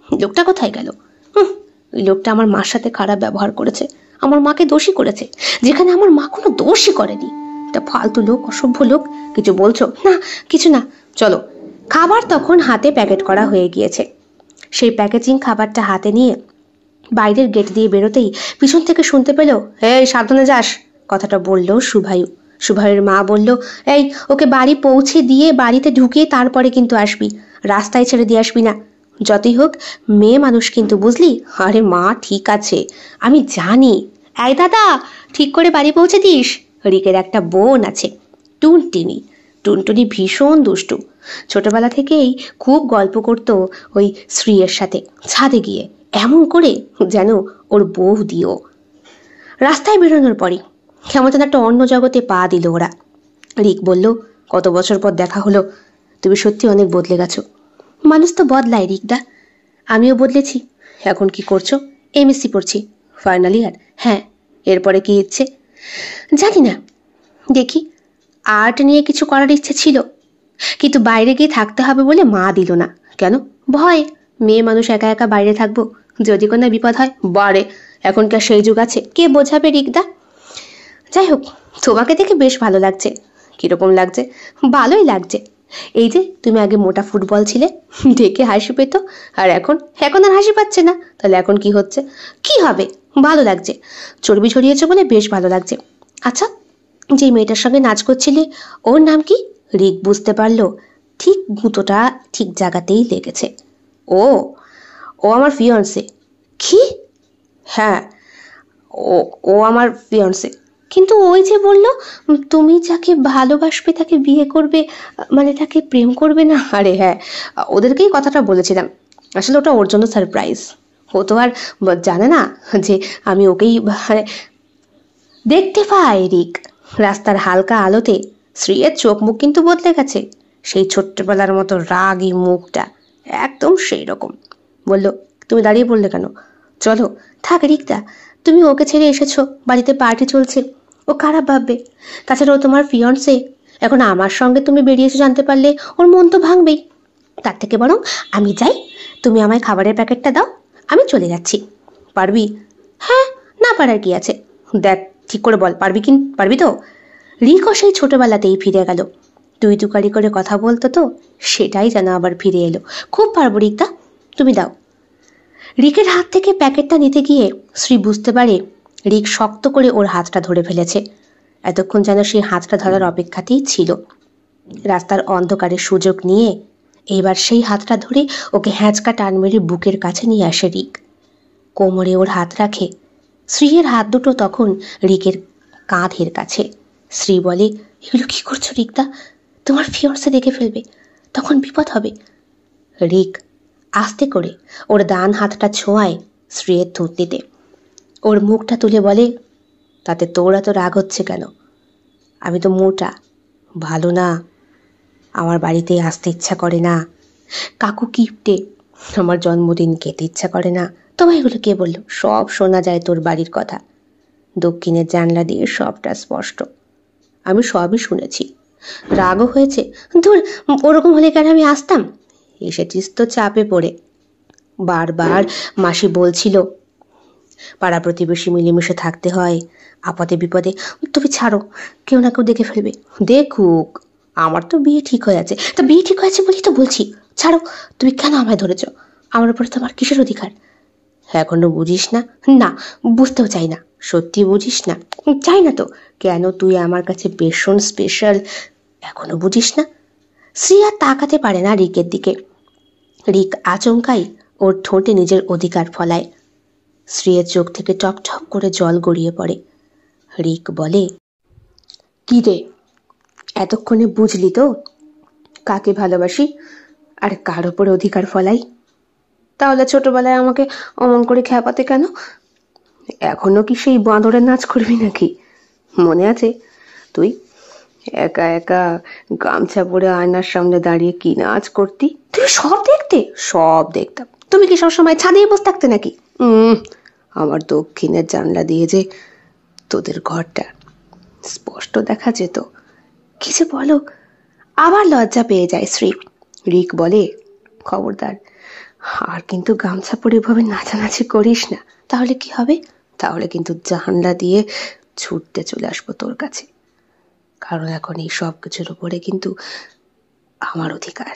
লোকটা কোথায় গেল? ওই লোকটা আমার মার সাথে খারাপ ব্যবহার করেছে, আমার মাকে দোষী করেছে, যেখানে আমার মা কোনো দোষই করেনি। একটা ফালতু লোক, অসভ্য লোক। কিছু বলছো? না কিছু না, চলো। খাবার তখন হাতে প্যাকেট করা হয়ে গিয়েছে। সেই প্যাকেজিং খাবারটা হাতে নিয়ে বাইরের গেট দিয়ে বেরোতেই পিছন থেকে শুনতে পেল, এই সাবধানে যাস, কথাটা বলল শুভায়ু। শুভায়ুর মা বলল, এই ওকে বাড়ি পৌঁছে দিয়ে বাড়িতে ঢুকিয়ে তারপরে কিন্তু আসবি, রাস্তায় ছেড়ে দিয়ে আসবি না। যতই হোক মেয়ে মানুষ কিন্তু, বুঝলি? আরে মা ঠিক আছে, আমি জানি। এই দাদা, ঠিক করে বাড়ি পৌঁছে দিস। রিকের একটা বোন আছে, টুনটুনি। টুনটুনি ভীষণ দুষ্টু, ছোটবেলা থেকেই খুব গল্প করতো ওই শ্রীয়ের সাথে ছাদে গিয়ে, এমন করে যেন ওর বউ দিও। রাস্তায় বেরোনোর পরে কেমন যেন একটা অন্য জগতে পা দিল ওরা। রিক বলল, কত বছর পর দেখা হলো, তুমি সত্যি অনেক বদলে গেছো। মানুষ তো বদলায় রিকদা, আমিও বদলেছি। এখন কি করছো? এমএসসি পড়ছি, ফাইনাল ইয়ার। হ্যাঁ, এরপরে কি ইচ্ছে জানি না, দেখি। আর্ট নিয়ে কিছু করার ইচ্ছে ছিল, কিন্তু বাইরে গিয়ে থাকতে হবে বলে মা দিল না। কেন? ভয়। মেয়ে মানুষ একা একা বাইরে থাকবো, যদি কোনো বিপদ হয়। বারে, এখনকার সেই যুগ আছে, কে বোঝাবে রিকদা? যাই হোক, তোমাকে দেখে বেশ ভালো লাগছে। কিরকম লাগছে? ভালোই লাগছে। এই যে তুমি আগে মোটা ফুটবল ছিলে, দেখে হাসি পেত, আর এখন আর হাসি পাচ্ছে না। তাহলে এখন কি হচ্ছে? কি হবে? ভালো লাগছে, চর্বি ছড়িয়েছে বলে বেশ ভালো লাগছে। আচ্ছা, যে মেয়েটার সঙ্গে নাচ করছিলে ওর নাম কি? রিক বুঝতে পারলো ঠিক গুঁতোটা ঠিক জায়গাতেই লেগেছে। ও ও আমার ফিয়ন্সে। কি? হ্যাঁ, ও ও আমার ফিয়ন্সে। কিন্তু ওই যে বললো তুমি যাকে ভালোবাসবে তাকে বিয়ে করবে, মানে তাকে প্রেম করবে না। আরে হ্যাঁ, ওদেরকেই কথাটা বলেছিলাম। আসলে ওটা ওর জন্য সারপ্রাইজ। ও তো আর জানে না যে আমি ওকেই দেখতে পাই। রিক রাস্তার হালকা আলোতে শ্রীয়ের চোখ মুখ কিন্তু বদলে গেছে, সেই ছোট্টবেলার মতো রাগী মুখটা একদম সেই রকম। বলল, তুমি দাঁড়িয়ে পড়লে কেন? চলো। থাক রিক্তা, তুমি ওকে ছেড়ে এসেছো, বাড়িতে পার্টি চলছে, ও খারাপ ভাববে। তাছাড়া ও তোমার ফিয়ন্সে। এখন আমার সঙ্গে তুমি বেরিয়েছো জানতে পারলে ওর মন তো ভাঙবেই। তার থেকে বরং আমি যাই, তুমি আমায় খাবারের প্যাকেটটা দাও, আমি চলে যাচ্ছি। পারবি? হ্যাঁ, না পারার কি আছে? দেখ ঠিক করে বল, পারবি তো? রিকও সেই ছোটবেলাতেই ফিরে গেল। তুই তুকারি করে কথা বলতো তো, সেটাই যেন আবার ফিরে এলো। খুব পারবো রিক্তা, তুমি দাও। রিকের হাত থেকে প্যাকেটটা নিতে গিয়ে শ্রী বুঝতে পারে রিক শক্ত করে ওর হাতটা ধরে ফেলেছে। এতক্ষণ যেন সেই হাতটা ধরার অপেক্ষাতেই ছিল। রাস্তার অন্ধকারে সুযোগ নিয়ে এবার সেই হাতটা ধরে ওকে হ্যাঁচকা টান মেরে বুকের কাছে নিয়ে আসে রিক। কোমরে ওর হাত রাখে। শ্রীয়ের হাত দুটো তখন রিকের কাঁধের কাছে। শ্রী বলে, এগুলো কি করছো রিক্তা? তোমার ফিয়ন্সে দেখে ফেলবে, তখন বিপদ হবে। রিক আস্তে করে ওর ডান হাতটা ছোঁয়ায় শ্রীয়ের থুতনিতে। ওর মুখটা তুলে বলে, তাতে তোর এত রাগ হচ্ছে কেন? আমি তো মোটা, ভালো না, আমার বাড়িতে আসতে ইচ্ছা করে না, কাকু কিপটে, আমার জন্মদিন খেতে ইচ্ছা করে না। তোমায় এগুলো কে বললো? সব শোনা যায় তোর বাড়ির কথা, দক্ষিণের জানলা দিয়ে সবটা স্পষ্ট। আমি সবই শুনেছি, রাগও হয়েছে। ধুর, ওরকম হলে কেন আমি আসতাম? এসেছিস তো চাপে পড়ে। বারবার মাসি বলছিল পাড়া প্রতিবেশী মিলেমিশে থাকতে হয়, আপদে বিপদে। তুমি ছাড়ো, কেউ না কেউ দেখে ফেলবে। দেখুক, আমার তো বিয়ে ঠিক হয়ে আছে। তা বিয়ে ঠিক হয়েছে বলেই তো বলছি, ছাড়ো। তুমি কেন আমায় ধরেছ? আমার উপরে তোমার কিসের অধিকার? এখনো বুঝিস না? না, বুঝতেও চাই না। সত্যি বুঝিস না? চাই না তো। কেন, তুই আমার কাছে ভীষণ স্পেশাল, এখনো বুঝিস না? শ্রী আর তাকাতে পারে না রিকের দিকে। রিক আচমকাই ওর ঠোঁটে নিজের অধিকার ফলায়। শ্রীয়ের চোখ থেকে টপটপ করে জল গড়িয়ে পড়ে। রিক বলে, কি রে, এতক্ষণে বুঝলি তো কাকে ভালোবাসি আর কার ওপরে অধিকার ফলাই? তাহলে ছোটবেলায় আমাকে অমন করে খ্যাপাতে কেন? এখনো কি সেই বাঁদরের নাচ করবি নাকি? মনে আছে তুই একা একা গামছা পরে আয়নার সামনে দাঁড়িয়ে কি নাচ করতি? তুই সব দেখতে? সব দেখতাম। তুমি কি সবসময় ছাদে বসে থাকতে নাকি? আমার দক্ষিণের জানলা দিয়ে যে তোদের ঘরটা স্পষ্ট দেখা যেত। কি যে বলো! আবার লজ্জা পেয়ে যায় শ্রী। রিক বলে, খবরদার, আর কিন্তু গামছা পরে এভাবে নাচানাচি করিস না। তাহলে কি হবে? তাহলে কিন্তু জানলা দিয়ে ছুটতে চলে আসবো তোর কাছে, কারণ এখন এই সব কিছুর উপরে কিন্তু আমার অধিকার।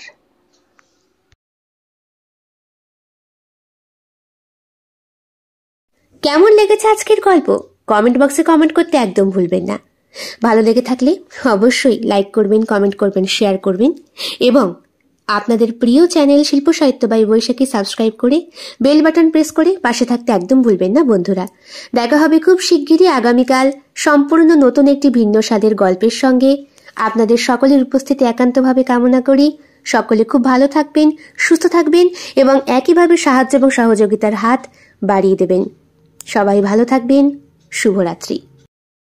কেমন লেগেছে আজকের গল্প? কমেন্ট বক্সে কমেন্ট করতে একদম ভুলবেন না। ভালো লেগে থাকলে অবশ্যই লাইক করবেন, কমেন্ট করবেন, শেয়ার করবেন এবং আপনাদের প্রিয় চ্যানেল শিল্প সাহিত্য বাই বৈশাখী সাবস্ক্রাইব করে বেল বাটন প্রেস করে পাশে থাকতে একদম ভুলবেন না বন্ধুরা। দেখা হবে খুব শিগগিরই আগামীকাল সম্পূর্ণ নতুন একটি ভিন্ন স্বাদের গল্পের সঙ্গে। আপনাদের সকলের উপস্থিতি একান্তভাবে কামনা করি। সকলে খুব ভালো থাকবেন, সুস্থ থাকবেন এবং একইভাবে সাহায্য এবং সহযোগিতার হাত বাড়িয়ে দেবেন। সবাই ভালো থাকবেন। শুভরাত্রি।